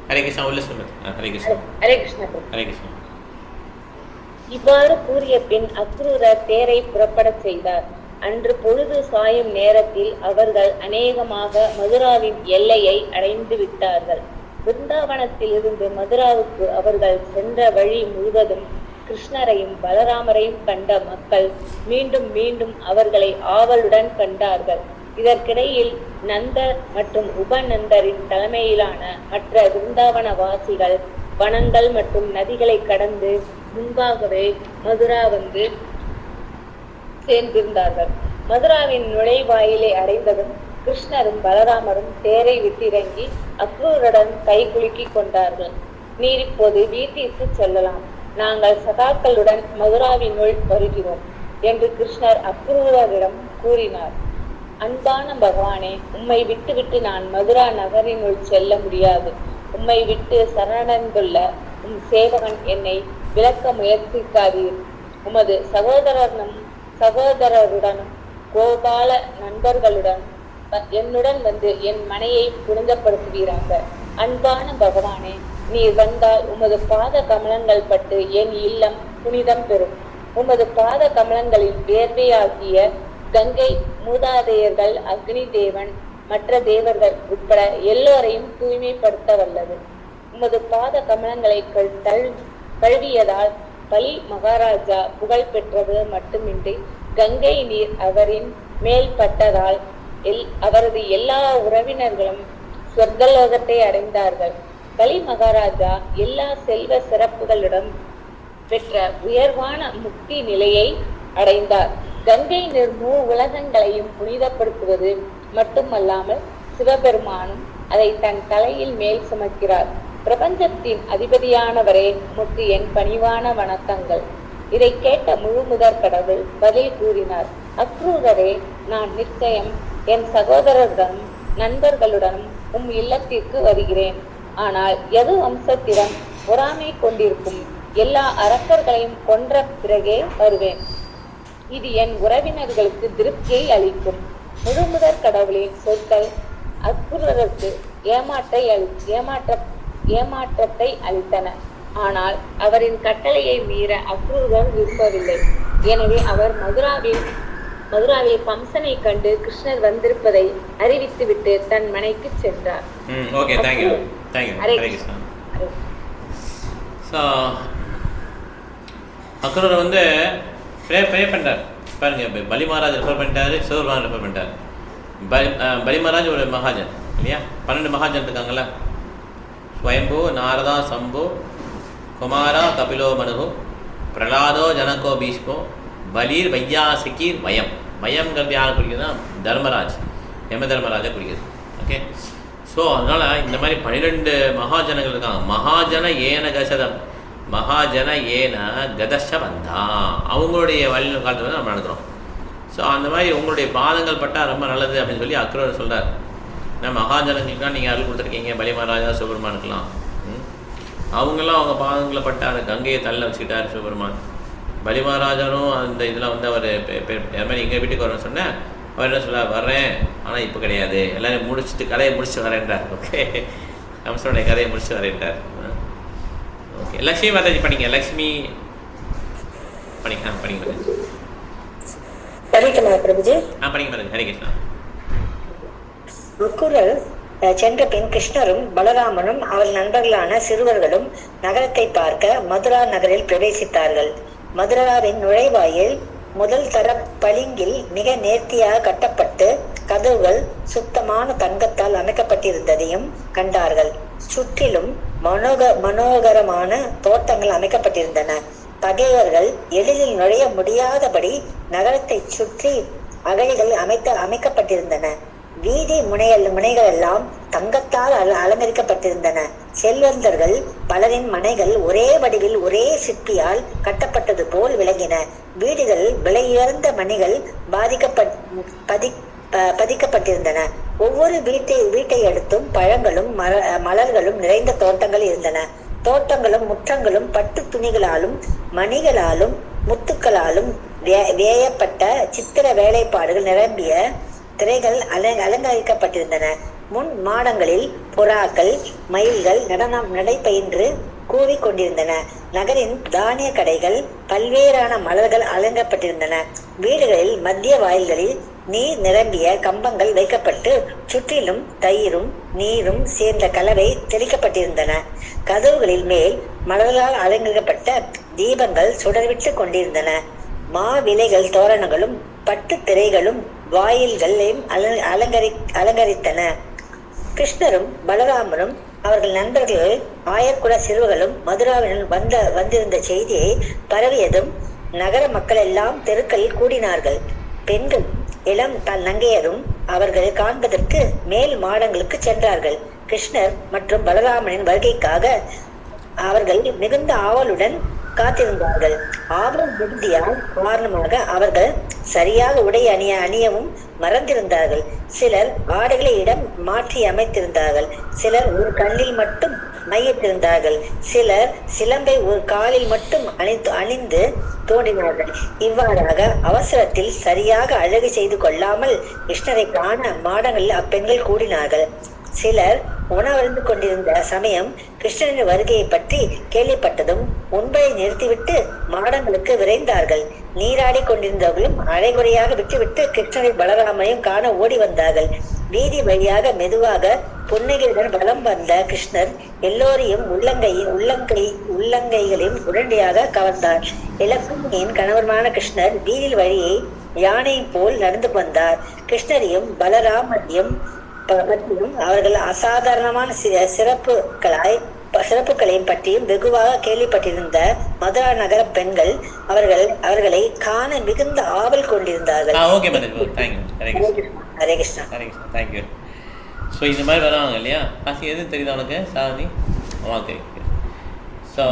ஹரே கிருஷ்ணா. உள்ள சமயம். ஹரே கிருஷ்ணா. ஹரே கிருஷ்ணா. ஹரே கிருஷ்ணா. இவ்வாறு கூறிய பின் அக்ரூரர் தேரை புறப்படச் செய்தார். அன்று பொழுது சாயும் நேரத்தில் அவர்கள் அநேகமாக மதுராவின் எல்லையை அடைந்து விட்டார்கள். பிருந்தாவனத்திலிருந்து மதுராவுக்கு அவர்கள் சென்ற வழி முழுவதும் கிருஷ்ணரையும் பலராமரையும் கண்ட மக்கள் மீண்டும் மீண்டும் அவர்களை ஆவலுடன் கண்டார்கள். இதற்கிடையில் நந்தர் மற்றும் உபநந்தரின் தலைமையிலான மற்ற பிருந்தாவன வாசிகள் வனங்கள் மற்றும் நதிகளை கடந்து முன்பாகவே மதுரா வந்து சேர்ந்திருந்தார்கள். மதுராவின் நுழைவாயிலை அடைந்ததும் கிருஷ்ணரும் பலராமரும் தேரை விட்டிறங்கி அக்ரூருடன் கை குலுக்கிக் கொண்டார்கள். நீர் இப்போது வீட்டிற்கு செல்லலாம், நாங்கள் சகாக்களுடன் மதுராவினுள் வருகிறோம் என்று கிருஷ்ணர் அக்ரூரரிடம் கூறினார். அன்பான பகவானே, உம்மை விட்டுவிட்டு நான் மதுரா நகரினுள் செல்ல முடியாது. உம்மை விட்டு சரணடைந்துள்ள உம் சேவகன் என்னை விலக்க முயற்சிக்காதீர். உமது சகோதரருடனும் கோபால நண்பர்களுடன் என்னுடன் வந்து என் மனையை புனிதப்படுத்துவீராக. அன்பான பகவானே, நீர் வந்தால் உமது பாத கமலங்கள் பட்டு என் இல்லம் புனிதம் பெறும். உமது பாத கமலங்களின் வேர்வையாகிய கங்கை மூதாதையர்கள், அக்னி தேவன், மற்ற தேவர்கள் உட்பட எல்லோரையும் தூய்மைப்படுத்த வல்லது. உமது பாத கமலங்களை கழுவியதால் பலி மகாராஜா புகழ் பெற்றது மட்டுமின்றி கங்கை நீர் அவரின் மேல் பட்டதால் அவரது எல்லா உறவினர்களும் சொர்க்கலோகத்தை அடைந்தார்கள். பலி மகாராஜா எல்லா செல்வ சிறப்புகளுடன் பெற்ற உயர்வான முக்தி நிலையை அடைந்தார். கங்கை நீர் உலகங்களையும் புனிதப்படுத்துவது மட்டுமல்லாமல் சிவபெருமானும் அதை தன் தலையில் மேல் சுமக்கிறார். பிரபஞ்சத்தின் அதிபதியானவரே, உமக்கு என் பணிவான வணக்கங்கள். இதை கேட்ட முழுமுதற் கடவுள் பதில் கூறினார், அக்ரூரரே, நான் நிச்சயம் என் சகோதரருடனும் நண்பர்களுடனும் உம் இல்லத்திற்கு வருகிறேன். ஆனால் எது வம்சத்திடம் பொறாமை கொண்டிருக்கும் எல்லா அரசர்களையும் கொன்ற பிறகே வருவேன். இது என் உறவினர்களுக்கு திருப்தியை அளிக்கும். முழுமுதற் கடவுளின் சொற்கள் அக்ரூரருக்கு ஏமாற்றத்தை அளித்தன. ஆனால் அவரின் கட்டளையை மீற அக்ரூரர் விரும்பவில்லை. எனவே அவர் மதுராவில் கம்சனை கண்டு கிருஷ்ணர் வந்திருப்பதை அறிவித்துவிட்டு தன் மனைக்கு சென்றார். அக்ரூரர் வந்து ப்ரே பண்ணுறார் பாருங்க. பலி மகாராஜ் ரெஃபர் பண்ணிட்டாரு, சிவபெருமான் ரெஃபர் பண்ணிட்டார். பலி மகாராஜ் ஒரு மகாஜன் இல்லையா? 12 மகாஜன் இருக்காங்கல்ல, ஸ்வயம்பு, நாரதா, சம்பு, குமாரா, கபிலோ, மனுகு, பிரலாதோ, ஜனகோ, பீஷ்மோ, பலீர், வையாசிக்கீர், வயம். வயம்ங்கிறது யாரை குறிக்குதுன்னா தர்மராஜ், யம தர்மராஜை குறிக்குது. ஓகே, ஸோ அதனால் இந்த மாதிரி 12 மகாஜனங்கள் இருக்காங்க. மகாஜன ஏன கசதம், மகாஜன ஏன கதஷ வந்தா, அவங்களுடைய வழி காலத்தில் நம்ம நடத்துகிறோம். ஸோ அந்த மாதிரி உங்களுடைய பாதங்கள் பட்டால் ரொம்ப நல்லது அப்படின்னு சொல்லி அக்ரூரர் சொல்கிறார். ஏன்னா மகாஜனங்களுக்கெலாம் நீங்கள் அருள் கொடுத்துருக்கீங்க, பலி மகாராஜா சிவபெருமானுக்கெலாம். அவங்களாம் அவங்க பாதங்களை பட்ட அந்த கங்கையை தள்ள வச்சுக்கிட்டார் சிவபெருமான். பலி மகாராஜரும் அந்த இதில் வந்து அவர் அது மாதிரி எங்கள் வீட்டுக்கு வரணும்னு சொன்னேன். அவர் என்ன சொல்ல, வர்றேன் ஆனால் இப்போ கிடையாது, எல்லோரும் முடிச்சுட்டு கதையை முடிச்சுட்டு வரேன்றார். ஓகே, கம்சனுடைய கதையை முடிச்சுட்டு வரேன்றார். ஓகே, லக்ஷ்மி மாதாஜி படிங்க. லக்ஷ்மி படிங்க. பிரபுஜி. படிங்க. ஹரே கிருஷ்ணா. அக்ரூரர் சென்ற பின் கிருஷ்ணரும் பலராமனும் அவர் நண்பர்களான சிறுவர்களும் நகரத்தை பார்க்க மதுரா நகரில் பிரவேசித்தார்கள். மதுராவின் நுழைவாயில் முதல் தர பளிங்கில் மிக நேர்த்தியாக கட்டப்பட்டு கதவுகள் சுத்தமான தங்கத்தால் அமைக்கப்பட்டிருந்ததையும் கண்டார்கள். சுற்றிலும் மனோகரமான தோட்டங்கள் அமைக்கப்பட்டிருந்தன. பகைவர்கள் எளிதில் நுழைய முடியாதபடி நகரத்தை சுற்றி அகழிகள் அமைக்கப்பட்டிருந்தன. வீதி முனைகள் எல்லாம் தங்கத்தால் அலங்கரிக்கப்பட்டிருந்தன. செல்வந்தர்கள் பலரின் மனைகள் ஒரே வடிவில் ஒரே சிற்பியால் கட்டப்பட்டது போல் விளங்கின. வீடுகள் விலையுயர்ந்த மணிகள் பதிக்கப்பட்டிருந்தன. ஒவ்வொரு வீட்டை அடுத்தும் பழங்களும் மலர்களும் நிறைந்த தோட்டங்கள் இருந்தன. தோட்டங்களும் முற்றங்களும் பட்டு துணிகளாலும் மணிகளாலும் முத்துக்களாலும் வேயப்பட்ட சித்திர வேலைப்பாடுகள் நிரம்பிய திரைகள் அலங்கரிக்கப்பட்டிருந்தன. முன் மாடங்களில் புறாக்கள் மயில்கள் நடைபயின்று கூவிக்கொண்டிருந்தன. நகரின் தானிய கடைகள் பல்வேறான மலர்கள் அலங்கப்பட்டிருந்தன. வீடுகளில் மத்திய வாயில்களில் நீர் நிரம்பிய கம்பங்கள் வைக்கப்பட்டு சுற்றிலும் தயிரும் நீரும் சேர்ந்த கலவை தெளிக்கப்பட்டிருந்தன. கதவுகளில் மேல் மலர்களால் அலங்கரிக்கப்பட்ட தீபங்கள் சுடர்விட்டு கொண்டிருந்தன. மாவிலைகள் தோரணங்களும் பட்டு திரைகளும் வாயில்களையும் அலங்கரித்தன. கிருஷ்ணரும் பலராமரும் அவர்கள் நண்பர்கள் ஆயர்குல சிறுவர்களும் மதுராவினுள் வந்திருந்த செய்தியை பரவியதும் நகர மக்கள் எல்லாம் தெருக்களில் கூடினார்கள். பெண்கள் இளம் நங்கையரும் அவர்கள் காண்பதற்கு மேல் மாடங்களுக்கு சென்றார்கள். கிருஷ்ணர் மற்றும் பலராமனின் வருகைக்காக அவர்கள் மிகுந்த ஆவலுடன் காத்திருந்தார்கள். ஆவல் மிகுதியால் காரணமாக அவர்கள் சரியாக உடை அணியவும் மறந்திருந்தார்கள். சிலர் ஆடைகளை இடம் மாற்றி அமைத்திருந்தார்கள். சிலர் ஒரு கண்ணில் மட்டும் மையிட்டிருந்தார்கள். சிலர் சிலம்பை ஒரு காலில் மட்டும் அணிந்து தோன்றினார்கள். இவ்வாறாக அவசரத்தில் சரியாக அழகு செய்து கொள்ளாமல் கிருஷ்ணரை காண மாடங்களில் அப்பெண்கள் கூடினார்கள். சிலர் உணவருந்து கொண்டிருந்த சமயம் கிருஷ்ணனின் வருகையை பற்றி கேள்விப்பட்டதும் உண்பதை நிறுத்திவிட்டு மாடங்களுக்கு விரைந்தார்கள். நீராடி கொண்டிருந்தவர்களும் அரைகுறையாக விட்டுவிட்டு கிருஷ்ணரை பலராமையும் காண ஓடி வந்தார்கள். வீதி வழியாக மெதுவாக புன்னகையுடன் வலம் வந்த கிருஷ்ணர் எல்லோரையும் உள்ளங்கைகளையும் உடனடியாக கவர்ந்தார். இலக்குமியின் கணவருமான கிருஷ்ணர் வீதியில் வழியை யானை போல் நடந்து வந்தார். கிருஷ்ணரையும் பலராமரையும் அவர்கள் அசாதாரணமான சிறப்புகளையும் பற்றியும் வெகுவாக கேள்விப்பட்டிருந்த மதுரா நகர பெண்கள் அவர்களை காண மிகுந்த ஆவல் கொண்டிருந்தார்கள். ஹரே கிருஷ்ணா. தேங்க்யூ. ஸோ இந்த மாதிரி வராங்க இல்லையா? அது எது தெரியுது உனக்கு சாதி? ஓகே. ஸோ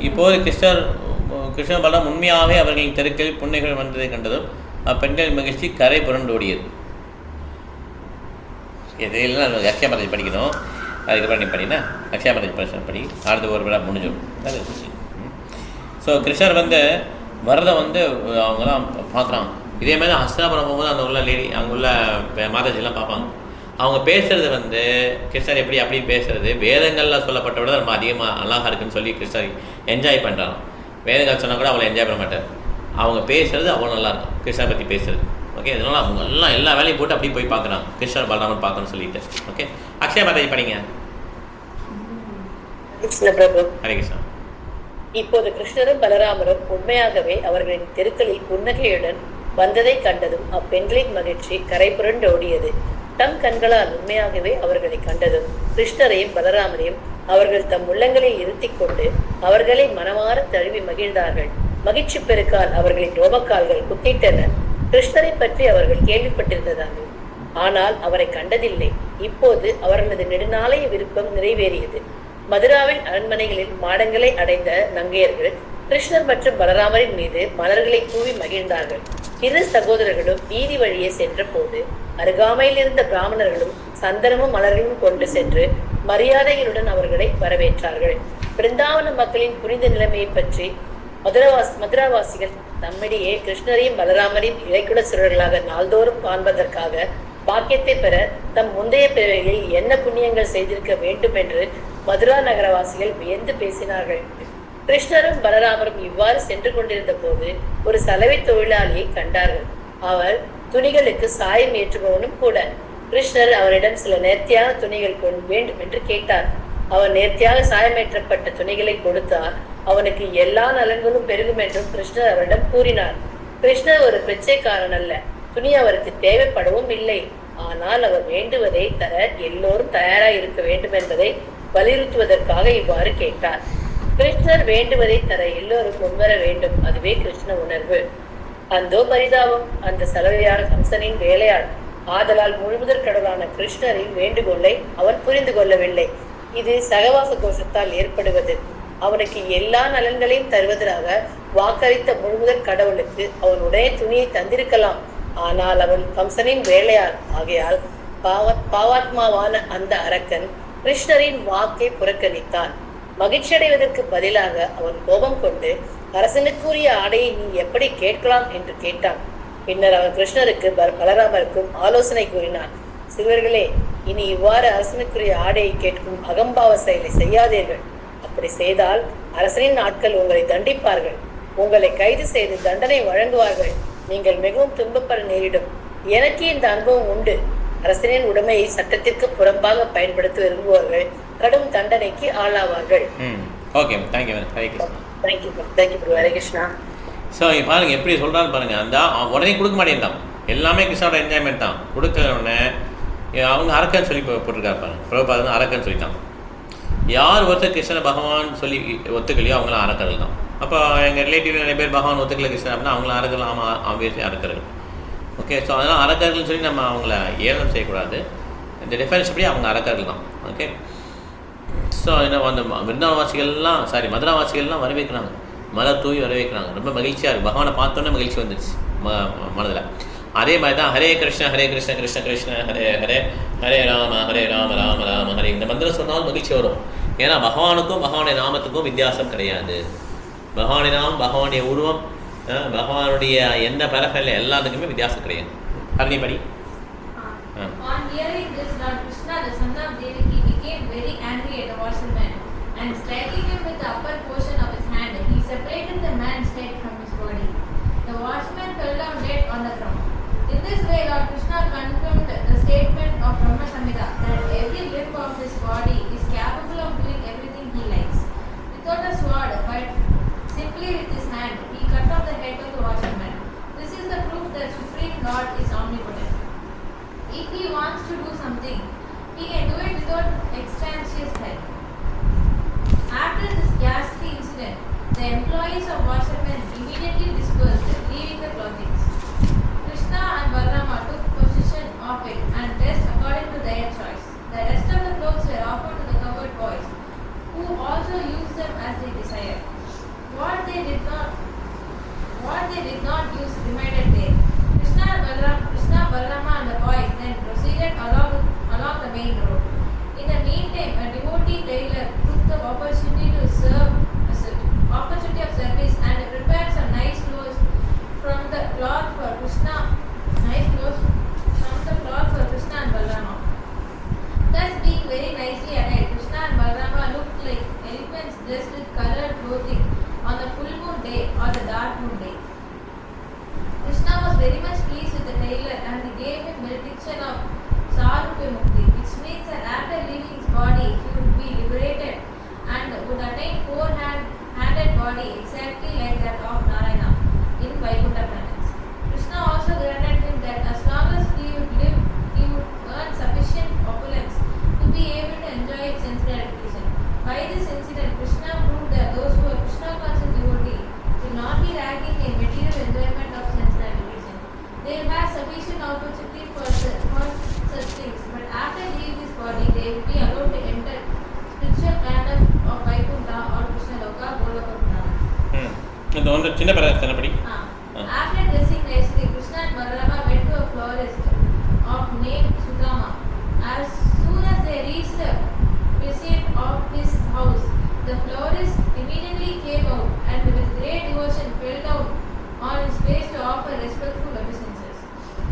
இப்போது கிருஷ்ணர் பலம் உண்மையாகவே அவர்களின் தெருக்களில் புன்னைகள் வந்ததை கண்டதும் அப்பெண்களின் மகிழ்ச்சி கரை புரண்டோடியது. எதையெல்லாம் நமக்கு அக்ஷயமரத்தை படிக்கணும். அதுக்கப்புறம் நீ படினா அக்ஷயமரத்தை படி அடுத்த ஒரு விழா முடிஞ்சிடும். ஸோ கிருஷ்ணர் வரதை அவங்களாம் பார்க்குறாங்க. இதே மாதிரி ஹஸ்தினாபுரம் போகும்போது அங்கே உள்ள லேடி அங்கே உள்ள மாதாஜிலாம் பார்ப்பாங்க. அவங்க பேசுகிறது கிருஷ்ணர் எப்படி அப்படி பேசுகிறது வேதங்களில் சொல்லப்பட்ட விட ரொம்ப அதிகமாக அழகாக இருக்குன்னு சொல்லி கிருஷ்ணர் என்ஜாய் பண்ணுறாங்க. வேதங்கள் சொன்னால் கூட அவளை என்ஜாய் பண்ண மாட்டார். அவங்க பேசுகிறது அவ்வளோ நல்லாயிருக்கும் கிருஷ்ணரை பற்றி பேசுகிறது. ஓகே, இதனால் அவங்க எல்லாம் எல்லா வேலையும் போட்டு அப்படி போய் பார்க்குறாங்க கிருஷ்ணர் பலராமன் பார்க்கணும்னு சொல்லிட்டு. ஓகே, அக்ஷய மாதாஜி படிங்க. ஹரே கிருஷ்ணா. இப்போது கிருஷ்ணரும் பலராமரும் உண்மையாகவே அவர்களின் தெருக்களில் புன்னகையுடன் வந்ததை கண்டதும் அப்பெண்களின் மகிழ்ச்சி கரை புரண்டோடியது. தம் கண்களால் உண்மையாகவே அவர்களை கண்டதும் கிருஷ்ணரையும் பலராமரையும் அவர்கள் தம் உள்ளங்களில் இருத்தி கொண்டு அவர்களை மனமாற தழுவி மகிழ்ந்தார்கள். மகிழ்ச்சி பெருக்கால் அவர்களின் ரோமக்கால்கள் குத்திட்டன. கிருஷ்ணரை பற்றி அவர்கள் கேள்விப்பட்டிருந்ததார்கள், ஆனால் அவரை கண்டதில்லை. இப்போது அவர்களது நெடுநாளைய விருப்பம் நிறைவேறியது. மதுராவின் அரண்மனைகளில் மாடங்களை அடைந்த நங்கையர்கள் கிருஷ்ணர் மற்றும் பலராமரின் மீது மலர்களை தூவி மகிழ்ந்தார்கள். இரு சகோதரர்களும் வீதி வழியே சென்ற போது அருகாமையில் இருந்த பிராமணர்களும் சந்தனமும் மலர்களும் கொண்டு சென்று மரியாதைகளுடன் அவர்களை வரவேற்றார்கள். பிருந்தாவன மக்களின் புனித நிலைமையை பற்றி மதுராவாசிகள் தம்மிடையே கிருஷ்ணரையும் பலராமரையும் இளைக்குல சிறுவர்களாக நாள்தோறும் காண்பதற்காக பாக்கியத்தை பெற தம் முந்தைய பிறவிகளில் என்ன புண்ணியங்கள் செய்திருக்க வேண்டும் என்று மதுரா நகரவாசிகள் வியந்து பேசினார்கள். கிருஷ்ணரும் பலராமரும் இவ்வாறு சென்று கொண்டிருந்த போது ஒரு சலவை தொழிலாளியை கண்டார்கள். அவர் துணிகளுக்கு சாயம் ஏற்றுபவனும் கூட. கிருஷ்ணர் அவரிடம் சில நேர்த்தியான துணிகள் வேண்டும் என்று கேட்டார். அவர் நேர்த்தியாக சாயமேற்றப்பட்ட துணிகளை கொடுத்தார். அவனுக்கு எல்லா நலன்களும் பெருகும் என்றும் கிருஷ்ணர் அவரிடம் கூறினார். கிருஷ்ணர் ஒரு பிச்சைக்காரன் அல்ல, துணி அவருக்கு தேவைப்படவும் இல்லை. ஆனால் அவர் வேண்டுவதை தர எல்லோரும் தயாராக இருக்க வேண்டும் என்பதை வலியுறுத்துவதற்காக இவ்வாறு கேட்டார். கிருஷ்ணர் வேண்டுவதை தர எல்லோரும் முன்வர வேண்டும். அதுவே கிருஷ்ண உணர்வு. அந்தோ பரிதாபம், அந்த சலவையான கம்சனின் வேலையாள். ஆதலால் முழுமுதற் கடவுளான கிருஷ்ணரின் வேண்டுகோளை அவன் புரிந்து கொள்ளவில்லை. இது சகவாச கோஷத்தால் ஏற்படுவது. அவனுக்கு எல்லா நலன்களையும் தருவதாக வாக்களித்த முழுமுதற் கடவுளுக்கு அவன் உடைய துணியை தந்திருக்கலாம். ஆனால் அவன் கம்சனின் வேலையாள் ஆகையால் பாவாத்மாவான அந்த அரக்கன் கிருஷ்ணரின் வாக்கை புறக்கணித்தான். மகிழ்ச்சியடைவதற்கு பதிலாக அவன் கோபம் கொண்டு அரசனுக்குரிய ஆடையை நீ எப்படி கேட்கலாம் என்று கேட்டான். பின்னர் அவன் கிருஷ்ணருக்கு பலராமருக்கும் ஆலோசனை கூறினான். சிறுவர்களே, இனி இவ்வாறு அரசனுக்குரிய ஆடையை கேட்கும் அகம்பாவ செயலை செய்யாதீர்கள். அப்படி செய்தால் அரசனின் ஆட்கள் உங்களை தண்டிப்பார்கள், உங்களை கைது செய்து தண்டனை வழங்குவார்கள். நீங்கள் மிகவும் துன்பப்பட நேரிடும். எனக்கு இந்த அனுபவம் உண்டு. அரசனின் உடைமையை சட்டத்திற்கு புறம்பாக பயன்படுத்த விரும்புவார்கள் கடும் தண்டனைக்கு ஆளாவார்கள். Okay, thank you. Hare Krishna. Thank you Hare Krishna. So பாருங்க எப்படி சொல்கிறான்னு பாருங்கள். அந்த உடனே கொடுக்க மாட்டேன்தான், எல்லாமே கிருஷ்ணாவோட என்ஜாய்மெண்ட் தான். கொடுக்க உடனே அவங்க அரக்கன்னு சொல்லி போட்டிருக்காரு பாருங்க. பிரபுபாதம் அரக்கன்னு சொல்லிட்டான். யார் ஒருத்தர் கிருஷ்ண பகவான் சொல்லி ஒத்துக்கலையோ அவங்களாம் அரக்கர்கள் தான். அப்போ எங்கள் ரிலேட்டிவ் நிறைய பேர் பகவான் ஒத்துக்கலை கிருஷ்ணன் அப்படின்னா அவங்களாம் அரக்கர்கள். ஆமாம், ஆப்வியஸ்லி அரக்கர்கள். ஓகே, ஸோ அதனால் அரக்கர்கள்னு சொல்லி நம்ம அவங்கள ஏளனம் செய்யக்கூடாது. இந்த டிஃபரன்ஸ் படி அவங்க அரக்கர்கள் தான். ஓகே, ஸோ என்ன அந்த விருந்தாவனவாசிகள்லாம் மதுராவாசிகள்லாம் வரவேற்கிறாங்க, மலர் தூவி வரவேற்கிறாங்க. ரொம்ப மகிழ்ச்சியாக இருக்குது. பகவானை பார்த்தோன்னே மகிழ்ச்சி வந்துடுச்சு மனதில். அதே மாதிரி தான் ஹரே கிருஷ்ண ஹரே கிருஷ்ண கிருஷ்ண கிருஷ்ண ஹரே ஹரே ஹரே ராம ராம ராம ஹரே இந்த மந்திரம் சொன்னாலும் மகிழ்ச்சி வரும். ஏன்னா பகவானுக்கும் பகவானுடைய நாமத்துக்கும் வித்தியாசம் கிடையாது. பகவானுடைய நாமம், பகவானுடைய உருவம், பகவானுடைய எந்த பரஃபல்ல எல்லாத்துக்குமே வித்தியாசம் கிடையாது. அக்னிபடி. On hearing this, Lord Krishna, the son of Devaki, became very angry at the washerman, and striking him with the upper portion of his hand, he separated the man's head from his body. The watchman fell down dead on the ground. In this way, Lord Krishna confirmed the statement of Brahma Samhita that every limb of his body is capable of doing everything he likes. Without a sword, but simply with his hand, he cut off the head of the watchman. This is the proof that Supreme Lord is omnipotent. If he wants to do something, he can do it without extraneous help. After this ghastly incident, the employees of washermen immediately dispersed, leaving the clothings. Krishna and Balarama took possession of it and dressed according to their choice. The rest of the clothes were offered to the cowherd boys, who also used them as they desired. What they did not use remained there. Krishna, Balarama and the boys then proceeded along the main road. In the meantime, a devotee tailor took the opportunity of service and prepared some nice clothes from the cloth for Krishna and Balarama. Thus, being very nicely attired, Krishna and Balarama looked like elephants dressed with colored clothing on the full moon day or the dark moon day. Krishna was very much pleased with the tailor and he gave him benediction of Sarupya Mukti, which means that after leaving his body, he would be liberated and would attain four-handed body exactly like that of Narayana in Vaikuntha planets. Krishna also granted him that as long as he would live, he would earn sufficient opulence to be able to enjoy sense gratification. By this incident, Krishna proved that those who are Krishna-conscious devotees will not be lacking in material enjoyment of sense gratification. They will have sufficient opportunity for such things, but after leaving this body, they will be allowed to enter spiritual planet of Vaikuntha or Krishna Loka, Goloka Vrindavan. இந்த ஒன்று சின்ன பிறகு படி. After dressing nicely, Krishna and Balarama went to a florist of name Sudama. As soon as they reached the vicinity of his house, the florist immediately came out and with great devotion fell down on his face to offer respectful obeisances.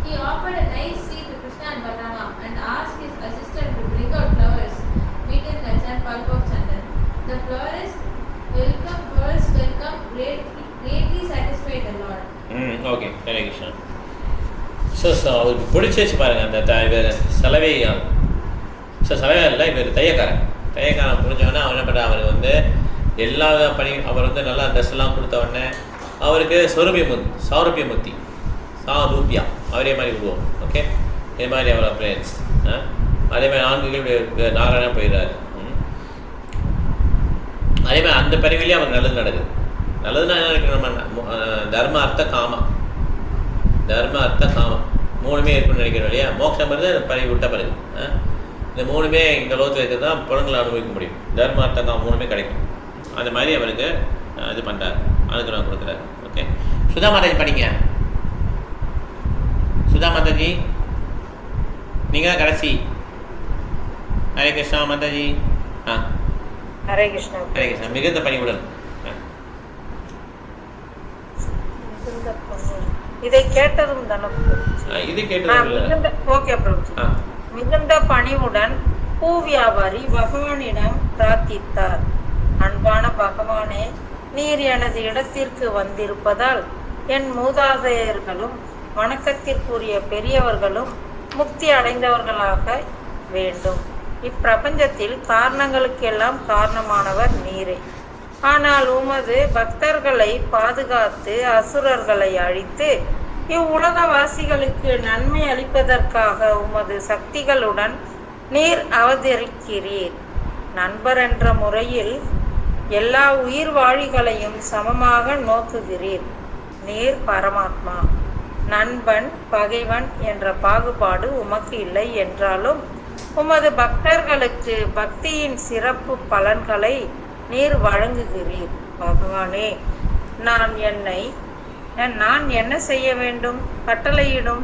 He offered a nice seat to Krishna and Balarama and asked his assistant to bring out flowers, beaten nuts and pulp of chandan. The florist greatly satisfied the Lord. Okay, Hare Krishna. So அவருக்கு பிடிச்சிச்சு பாருங்க அந்த இவர் சலவை இல்லை, இவர் தையக்காரன் புரிஞ்சவொடனே அவன் என்ன பண்ணுற, அவர் வந்து எல்லா பணியும் அவர் வந்து நல்லா ட்ரெஸ் எல்லாம் கொடுத்த உடனே அவருக்கு சாரூபியமுத்தி அவரே மாதிரி விடுவோம். ஓகே, இதே மாதிரி அவர் ஃப்ரெண்ட்ஸ் அதே மாதிரி ஆண்கள் நாராயணா போயிடுறாரு. அதே மாதிரி அந்த பிறவிலேயே அவருக்கு நல்லது நடக்குது. நல்லதுன்னா என்ன இருக்குது? நம்ம தர்ம அர்த்த காமம், தர்ம அர்த்த காமம் 3மே இருக்குன்னு நினைக்கிறோம் இல்லையா? மோட்சம் வந்து பறவை விட்ட பிறகு இந்த 3மே இந்த லோகத்தில் இருக்கிறது தான் புலன்களை அனுபவிக்க முடியும். தர்ம அர்த்த காமம் 3மே கிடைக்கும். அந்த மாதிரி அவருக்கு இது பண்ணுறாரு, அனுகிரகம் கொடுக்குறாரு. ஓகே, சுதா மாதாஜி படிங்க. சுதா மாதாஜி நீங்கள் தான் கடைசி. ஹரே கிருஷ்ணா மாதாஜி. ஹரே கிருஷ்ணா. ஹரே கிருஷ்ணா. மிகுந்த பணிவுடன். இதை கேட்டதும் தனக்கு இது கேட்டது. ஓகே பிரபுஜி. மிகுந்த பணிவுடன் பூ வியாபாரி பகவானிடம் பிரார்த்தித்தார். அன்பான பகவானே, நீர் எனது இடத்திற்கு வந்திருப்பதால் என் மூதாதையர்களும் வணக்கத்திற்குரிய பெரியவர்களும் முக்தி அடைந்தவர்களாக வேண்டும். இப்பிரபஞ்சத்தில் காரணங்களுக்கெல்லாம் காரணமானவர் நீரே. ஆனால் உமது பக்தர்களை பாதுகாத்து அசுரர்களை அழித்து இவ்வுலகவாசிகளுக்கு நன்மை அளிப்பதற்காக உமது சக்திகளுடன் நீர் அவதரிக்கிறீர். நண்பர் என்ற முறையில் எல்லா உயிர் வாழிகளையும் சமமாக நோக்குகிறீர். நீர் பரமாத்மா. நண்பன் பகைவன் என்ற பாகுபாடு உமக்கு இல்லை என்றாலும் உமது பக்தர்களுக்கு பக்தியின் சிறப்பு பலன்களை நீர் வழங்குகிறீர். பகவானே, நான் என்ன செய்ய வேண்டும்? கட்டளையிடும்.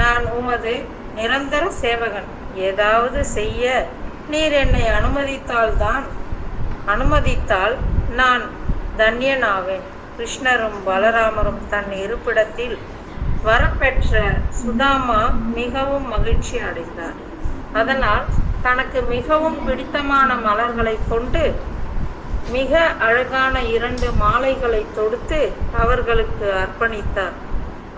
நான் உமது நிரந்தர சேவகன். ஏதாவது செய்ய நீர் என்னை அனுமதித்தால் நான் தன்யனாவேன். கிருஷ்ணரும் பலராமரும் தன் இருப்பிடத்தில் வரப்பெற்ற சுதாமா மிகவும் மகிழ்ச்சி அடைந்தார். அதனால் தனக்கு மிகவும் பிடித்தமான மலர்களை கொண்டு மிக அழகான 2 மாலைகளை தொடுத்து அவர்களுக்கு அர்ப்பணித்தார்.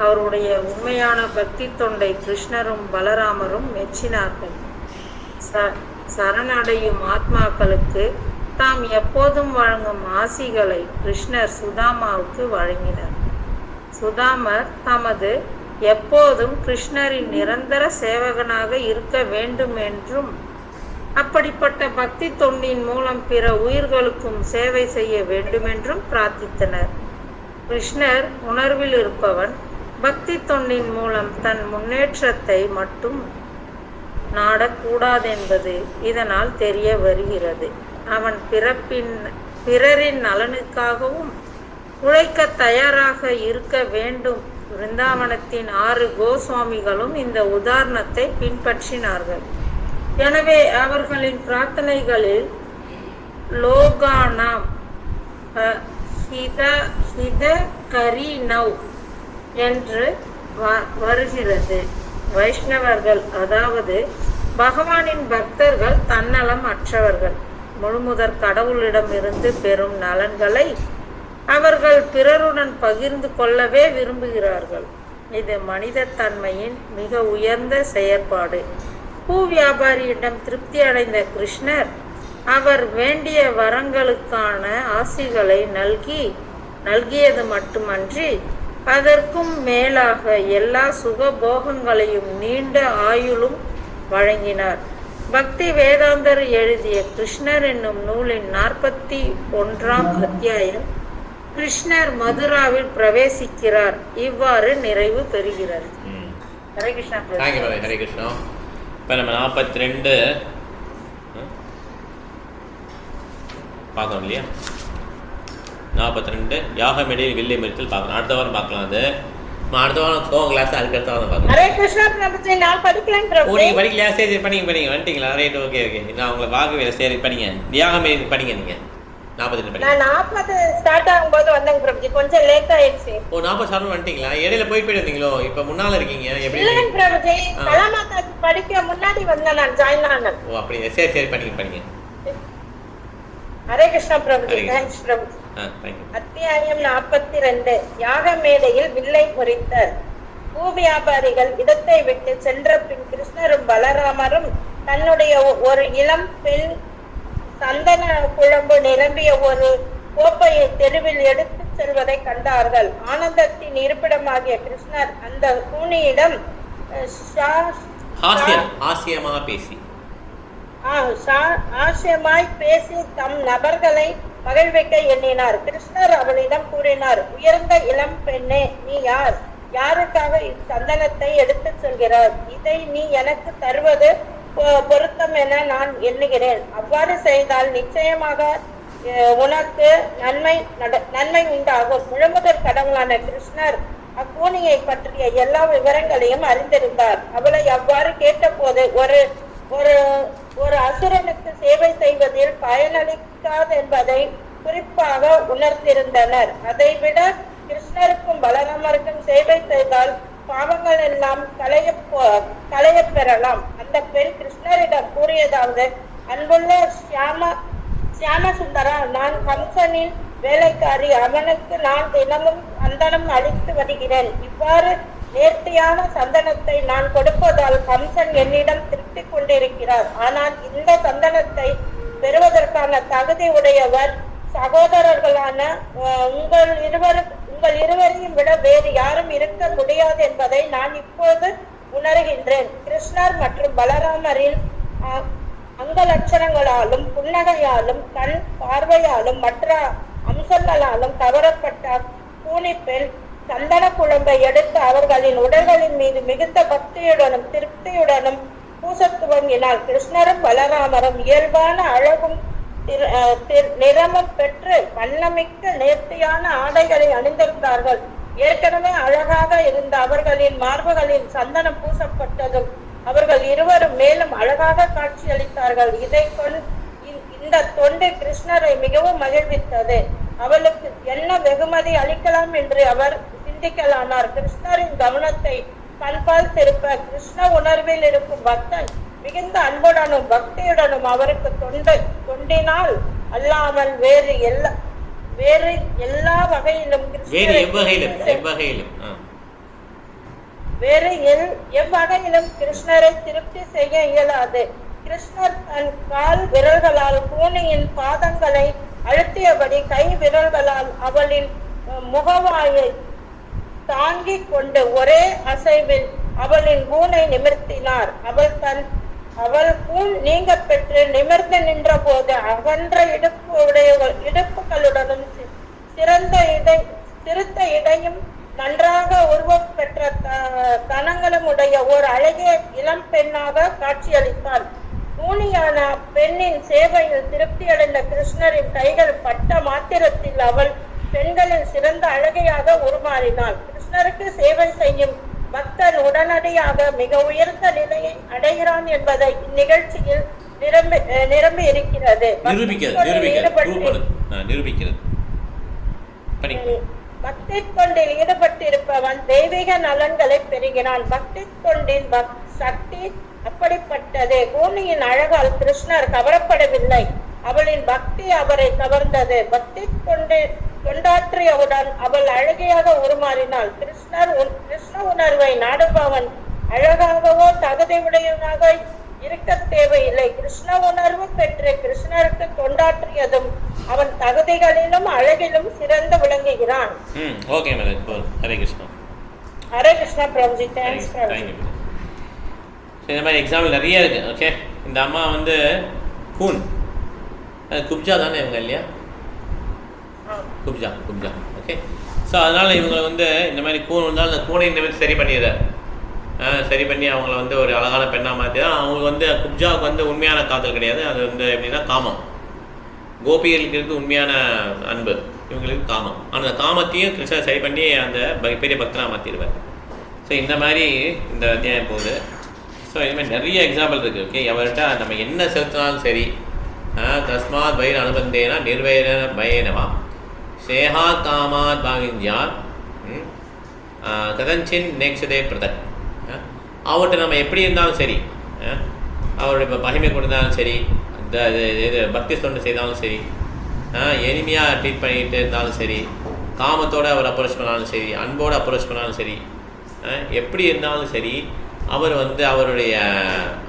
அவருடைய உண்மையான பக்தி தொண்டை கிருஷ்ணரும் பலராமரும் மெச்சினார்கள். சரணடையும் ஆத்மாக்களுக்கு தாம் எப்போதும் வழங்கும் ஆசிகளை கிருஷ்ணர் சுதாமாவுக்கு வழங்கினார். சுதாமர் தமது எப்போதும் கிருஷ்ணரின் நிரந்தர சேவகனாக இருக்க வேண்டும் என்றும் அப்படிப்பட்ட பக்தி தொண்டின் மூலம் பிற உயிர்களுக்கும் சேவை செய்ய வேண்டுமென்றும் பிரார்த்தித்தனர். கிருஷ்ணர் உணர்வில் இருப்பவன் பக்தி தொண்டின் மூலம் தன் முன்னேற்றத்தை மட்டும் நாடக்கூடாதென்பது இதனால் தெரிய வருகிறது. அவன் பிறரின் நலனுக்காகவும் உழைக்க தயாராக இருக்க வேண்டும். விருந்தாவனத்தின் 6 கோஸ்வாமிகளும் இந்த உதாரணத்தை பின்பற்றினார்கள். எனவே அவர்களின் பிரார்த்தனைகளில் லோகானாம் ஹித கரி நவ் என்று வருகிறது. வைஷ்ணவர்கள், அதாவது பகவானின் பக்தர்கள் தன்னலம் அற்றவர்கள். முழுமுதற் கடவுளிடமிருந்து பெறும் நலன்களை அவர்கள் பிறருடன் பகிர்ந்து கொள்ளவே விரும்புகிறார்கள். இது மனித தன்மையின் மிக உயர்ந்த செயற்பாடு. பூ வியாபாரியிடம் திருப்தி அடைந்த கிருஷ்ணர் அவர் வேண்டிய வரங்களுக்கான ஆசிகளை நல்கியது மட்டுமன்றி அதற்கும் மேலாக எல்லா சுகபோகங்களையும் நீண்ட ஆயுளும் வழங்கினார். பக்தி வேதாந்தர் எழுதிய கிருஷ்ணர் என்னும் நூலின் 41ஆம் அத்தியாயம் கிருஷ்ணர் மதுராவில் பிரவேசிக்கிறார் இவ்வாறு நிறைவு பெறுகிறது. ஹரே கிருஷ்ணா. ஹரே கிருஷ்ணா. இப்போ நம்ம 42 பார்க்கணும் இல்லையா? 42 யாகமேடையில் வில்லை மறித்தல் பார்க்கணும். அடுத்த வாரம் பார்க்கலாம். அது அடுத்த வாரம் கோவம் கிளாஸ் அதுக்கடுத்த வாரம் பார்க்கலாம். ஹரே கிருஷ்ணா பிரபுஜி. நான் படிக்கலாம் பிரபு. நீங்கள் படிக்கலையா? சரி படிங்க வந்துட்டீங்களா? Right, okay. நான் உங்களை பார்க்கவே. சரி படிங்க. யாகமேடையில் படிங்க. நீங்கள் 42 படிங்க. நான் 40 ஸ்டார்ட் ஆகும்போது வந்தேங்க பிரபுஜி. கொஞ்சம் லேட் ஆயிடுச்சு. 40 ஸ்டார்ட் வந்துட்டீங்களா? இடையில போயிட்டு வந்தீங்களோ? இப்போ முன்னால இருக்கீங்க. எப்படி இல்லைங்க பிரபுஜி, கலாமாதா படிக்க முன்னாடி வந்தேன், நான் ஜாயின் ஆனேன். ஓ அப்படியா? சரி படிங்க. ஹரே கிருஷ்ணா பிரபுஜி. தேங்க்ஸ் பிரபுஜி. அத்தியாயம் 42 யாக மேடையில் வில்லை பொறித்தல். பூ வியாபாரிகள் இடத்தை விட்டு சென்ற பின் கிருஷ்ணரும் பலராமரும் தன்னுடைய ஒரு இளம் பெண் சந்தன குழம்பு நிரம்பிய ஒரு கோப்பையை தெருவில் எடுத்து செல்வதை கண்டார்கள். ஆனந்தத்தின் இருப்பிடமாகிய கிருஷ்ணர் அந்த கூனியிடம் ஆசியமாய் பேசி தம் நபர்களை மகிழ்விக்க எண்ணினார். கிருஷ்ணர் அவளிடம் கூறினார், உயர்ந்த இளம் பெண்ணே, நீ யார்? யாருக்காக இச்சந்தனத்தை எடுத்துச் செல்கிறார்? இதை நீ எனக்கு தருவது பொருத்தம் என நான் எண்ணுகிறேன். அவ்வாறு செய்தால் நிச்சயமாக உனக்கு நன்மை உண்டாகும். முழுமுதற் கடவுளான கிருஷ்ணர் அக்கூனியை பற்றிய எல்லா விவரங்களையும் அறிந்திருந்தார். அவளை அவ்வாறு கேட்டபோது ஒரு அசுரனுக்கு சேவை செய்வதில் பயனளிக்காது என்பதை குறிப்பாக உணர்ந்திருந்தனர். அதைவிட கிருஷ்ணருக்கும் பலராமருக்கும் சேவை செய்தால் பாவங்கள் எல்லாம் களைய பெறலாம். அந்த பெண் கிருஷ்ணரிடம் கூறியதாவது, அன்புள்ள சியாம சுந்தரா, நான் கம்சனின் வேலைக்காரி. அவனுக்கு நான் தினமும் சந்தனம் அளித்து வருகிறேன். இவ்வாறு நேர்த்தியான சந்தனத்தை நான் கொடுப்பதால் கம்சன் என்னிடம் திருப்தி கொண்டிருக்கிறார். ஆனால் இந்த சந்தனத்தை பெறுவதற்கான தகுதி உடையவர் சகோதரர்களான உங்கள் இருவரையும் விட வேறு யாரும் இருக்க முடியாது என்பதை நான் இப்போது உணர்கின்றேன். கிருஷ்ணர் மற்றும் பலராமரின் அங்க லட்சணங்களாலும் புன்னகையாலும் கண் பார்வையாலும் மற்ற அம்சங்களாலும் கவரப்பட்ட கூனி பெண் சந்தன குழம்பை எடுத்து அவர்களின் உடல்களின் மீது மிகுந்த பக்தியுடனும் திருப்தியுடனும் பூசத் துவங்கினாள். கிருஷ்ணரும் பலராமரும் இயல்பான அழகும் நிறமும் பெற்று வண்ணமிக்க நேர்த்தியான ஆடைகளை அணிந்திருந்தார்கள். ஏற்கனவே அழகாக இருந்த அவர்களின் மார்புகளில் சந்தனம் பூசப்பட்டதும் அவர்கள் இருவரும் மேலும் அழகாக காட்சியளித்தார்கள். இந்த தொண்டு கிருஷ்ணரை மிகவும் மகிழ்வித்தது. அவளுக்கு என்ன வெகுமதி அளிக்கலாம் என்று அவர் சிந்திக்கலானார். கிருஷ்ணரின் கவனத்தை பண்பால் திருப்ப கிருஷ்ண உணர்வில் இருக்கும் பக்தன் மிகுந்த அன்புடனும் பக்தியுடனும் அவருக்கு தொண்டினால் அல்லாமல் வேறு எல்லா வகையிலும் எவ்வகையிலும் கிருஷ்ணரை திருப்தி செய்ய இயலாது. கிருஷ்ணர் தன் கால் விரல்களால் கூனியின் பாதங்களை அழுத்தியபடி கை விரல்களால் அவளின் முகவாயை தாங்கிக் கொண்டு ஒரே அசைவில் அவளின் கூனை நிமிர்த்தினார். அவள் கூன் நீங்க பெற்று நிமிர்ந்து நின்ற போது அகன்ற இடுப்புகளுடனும் சிறுத்த இடையும் நன்றாக உருவம் பெற்ற தனங்களும் உடைய ஓர் அழகிய இளம் பெண்ணாக காட்சியளித்தாள். கூனியான பெண்ணின் சேவையில் திருப்தி அடைந்த கிருஷ்ணரின் கைகள் பட்ட மாத்திரத்தில் அவள் பெண்களின் சிறந்த அழகையாக உருமாறினாள். கிருஷ்ணருக்கு சேவை செய்யும் பக்தன் உடனடியாக மிக உயர்ந்த நிலையை அடைகிறான் என்பதை இந்நிகழ்ச்சியில் நிரம்பி இருக்கிறது. பக்தி தொண்டில் ஈடுபட்டிருப்பவன் தெய்வீக நலன்களை பெறுகிறான். பக்தி தொண்டின் சக்தி அப்படிப்பட்டது. கூனியின் அழகால் கிருஷ்ணர் கவரப்படவில்லை, அவளின் பக்தி அவரை கவர்ந்தது. பக்தி கொண்டாற்றியவுடன் அவள் அழகியாக உருமாறினாள். கிருஷ்ண உணர்வை நாடுபவன் அழகாகவோ தகுதியுடையவனாக இருக்க தேவையில்லை. கிருஷ்ண உணர்வு பெற்று கிருஷ்ணருக்கு கொண்டாற்றியதும் அவன் தகுதிகளிலும் அழகிலும் சிறந்து விளங்குகிறான். Okay madam, Hare Krishna. ஹரே கிருஷ்ணா பிரபுஜி, தேங்க்ஸ் பிரபுஜி. இந்த மாதிரி எக்ஸாம்பிள் நிறைய இருக்கு. ஓகே, இந்த அம்மா வந்து கூன் குப்ஜா தானே இவங்க இல்லையா? குப்ஜா. ஓகே, ஸோ அதனால் இவங்களை வந்து இந்த மாதிரி கூன் வந்தால் அந்த கூனை இந்த மாதிரி சரி பண்ணி அவங்கள வந்து ஒரு அழகான பெண்ணாக மாற்றி தான் அவங்களுக்கு வந்து குப்ஜாவுக்கு வந்து உண்மையான காதல் கிடையாது. அது வந்து எப்படின்னா காமம். கோபிகளுக்கு இருக்கு உண்மையான அன்பு, இவங்களுக்கு காமம். அந்த காமத்தையும் கிருஷ்ணர் சரி பண்ணி அந்த பெரிய பக்தனாக மாற்றிடுவார். ஸோ இந்த மாதிரி இந்த அத்தியாயம் போகுது. ஸோ இதுமாதிரி நிறைய எக்ஸாம்பிள் இருக்குது. ஓகே, அவர்கிட்ட நம்ம என்ன செலுத்தினாலும் சரி, தஸ்மாத் பயிர் அனுபந்தேனா நிர்வயன பயனவா சேஹா காமாத் பாகிஞ்சான் கதஞ்சின் நேக்ஷதே பிரதக். அவர்கிட்ட நம்ம எப்படி இருந்தாலும் சரி, அவருடைய இப்போ மகிமை கொடுத்தாலும் சரி, இது பக்தி தொண்டு செய்தாலும் சரி, எளிமையாக ட்ரீட் பண்ணிகிட்டு இருந்தாலும் சரி, காமத்தோடு அவர் அப்ரோச் பண்ணாலும் சரி, அன்போடு அப்ரோச் பண்ணாலும் சரி, எப்படி இருந்தாலும் சரி, அவர் வந்து அவருடைய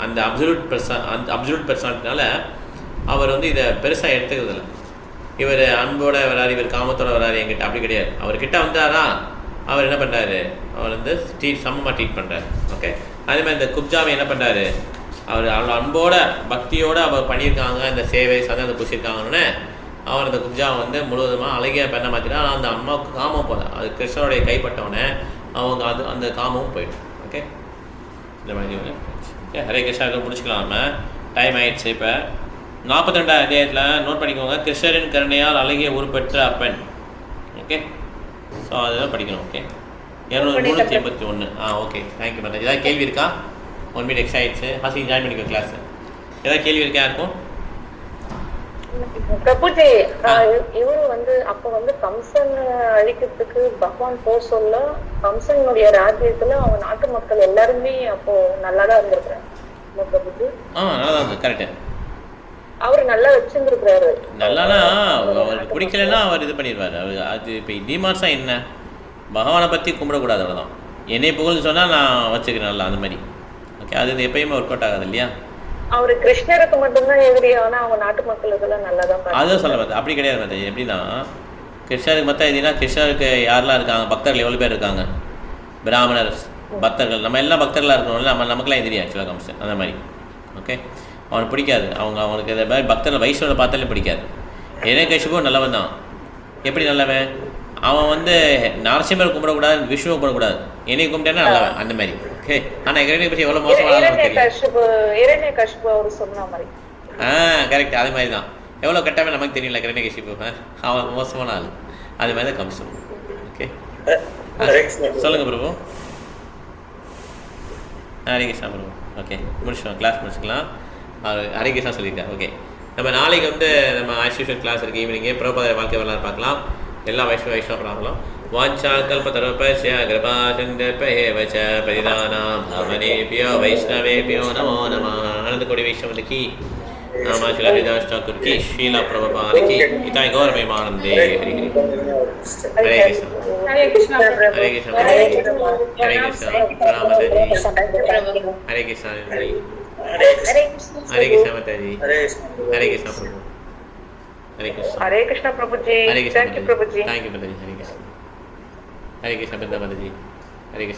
அந்த அப்சல்யூட் பர்சனாலிட்டினால அவர் வந்து இதை பெருசாக எடுத்துக்கிறதில்ல. இவர் அன்போடு வராரு, இவர் காமத்தோடு வராரு என்கிட்ட, அப்படி கிடையாது. அவர்கிட்ட வந்தாரா அவர் என்ன பண்ணுறாரு, அவர் வந்து சமமாக ட்ரீட் பண்ணுறாரு. ஓகே, அதேமாதிரி இந்த குப்ஜாவை என்ன பண்ணுறாரு, அவர் அன்போட பக்தியோடு அவர் பண்ணியிருக்காங்க, இந்த சேவை சந்தனத்தை பூசியிருக்காங்கன்னு அவர் அந்த குப்ஜாவை வந்து முழுவதுமாக அழகிய பெண்ணை மாற்றினா அந்த அம்மாவுக்கு காமம் போல அது கிருஷ்ணனுடைய கைப்பட்டவுடனே அவங்க அது அந்த காமமும் போயிடும். ஓகே இந்த மாதிரி ஓகே ஹரே கிருஷ்ணா முடிச்சுக்கலாம். நம்ம டைம் ஆயிடுச்சு. இப்போ 42 அத்தியாயத்தில் நோட் பண்ணிக்கோங்க. கிருஷ்ணரின் கருணையால் அழகிய உருப்பெற்ற அப்பெண். ஓகே ஸோ அதெல்லாம் படிக்கணும். ஓகே 381. Okay thank you madam. ஏதாவது கேள்வி இருக்கா? 1 மினிட் எக்ஸ்ட்ரா ஆயிடுச்சு. ஹாசி ஜாயின் பண்ணிக்கோ கிளாஸ். ஏதாவது கேள்வி இருக்கா இருக்கும்? பிரபுஜி இவரு வந்து அப்ப வந்து கம்சன் அழிக்கிறதுக்கு பகவான் போர் சொல்ல கம்சனுடைய ராஜ்யத்துல அவன் நாட்டு மக்கள் எல்லாருமே அப்போ நல்லாதான் இருந்திருக்கிறாங்க பிரபுஜி. நல்லா தான் இருக்கு. கரெக்டு. அவரு நல்லா வச்சிருந்துருக்கிறாரு. நல்லானா அவருக்கு பிடிக்கலன்னா அவர் இது பண்ணிடுவார். அது இப்போ டிமார்ஸா என்ன பகவானை பற்றி கும்பிடக்கூடாது அவ்வளோதான். என்னை புகழ்ந்து சொன்னால் நான் வச்சுக்கிறேன் நல்லா அந்த மாதிரி. ஓகே அது எப்பயுமே ஒர்க் அவுட் ஆகாது இல்லையா? அவரு கிருஷ்ணருக்கு மட்டும்தான் எதிரி. ஆனா அவன் நாட்டு மக்களுக்கெல்லாம் நல்லாதான். அதுதான் சொல்ல மாட்டேன். அப்படி கிடையாது மேடம். எப்படின்னா கிருஷ்ணருக்கு மொத்தம் எதுனா கிருஷ்ணருக்கு யாரெல்லாம் இருக்காங்க பக்தர்கள் எவ்வளோ பேர் இருக்காங்க? பிராமணர் பக்தர்கள் நம்ம எல்லாம் பக்தர்களாக இருக்கணும்ல. நமக்குலாம் எதிரி ஆக்சுவலாக கம்சன் அந்த மாதிரி. ஓகே அவனுக்கு பிடிக்காது. அவனுக்கு இதை மாதிரி பக்தர்கள் வைஷ்ணவனை பார்த்தாலே பிடிக்காது. ஹிரண்யகசிபு நல்லவன் தான். எப்படி நல்லவன்? அவன் வந்து நரசிம்மரை கும்பிடக்கூடாது, விஷ்ணுவை கும்பிடக்கூடாது. என்னை கும்பிட்டேன்னா நல்லவன் அந்த மாதிரி. ஓகே ஆனால் ஹிரண்யகசிபு எவ்வளோ மோசமான அவர் சொன்ன மாதிரி. கரெக்ட். அது மாதிரி தான். எவ்வளோ கெட்டவன் நமக்கு தெரியல ஹிரண்யகசிபு. அவன் மோசமான ஆள். அது மாதிரி தான் கம்சன். ஓகே சொல்லுங்கள் பிரபு. ஹரே கிருஷ்ணா பிரபு. ஓகே முடிச்சுக்கலாம். கிளாஸ் முடிச்சுக்கலாம். ஹரே கிருஷ்ணா சொல்லிட்டேன். ஓகே நம்ம நாளைக்கு வந்து நம்ம ஆஸ்யூஷுவல் கிளாஸ் இருக்குது ஈவினிங்கே. பிரபுபாதர் வாழ்க்கை வரலாறு பார்க்கலாம். எல்லா வைஷ்ணவ பார்க்கலாம். வாஞ்சா கல்பதருபஸ்ய கிருபா சிந்தேவ ச பரிதானாம் பாவனேபியோ வைஷ்ணவேபியோ நமோ நமः. आनंद कोटि वैष्णव की नाम श्री हरिदास ठाकुर की शीला प्रभुपाद की इताई गौर प्रेमानंदे. हरि हरे कृष्ण हरे कृष्ण हरे कृष्ण हरे कृष्ण रामते जी हरे कृष्ण हरे कृष्ण माता जी हरे कृष्ण प्रभु हरे कृष्ण प्रभुजी. हरे Krishna thank you Prabhuji. Thank you माता जी. हरे कृष्ण हरे कृष्ण माता जी. हरे कृष्ण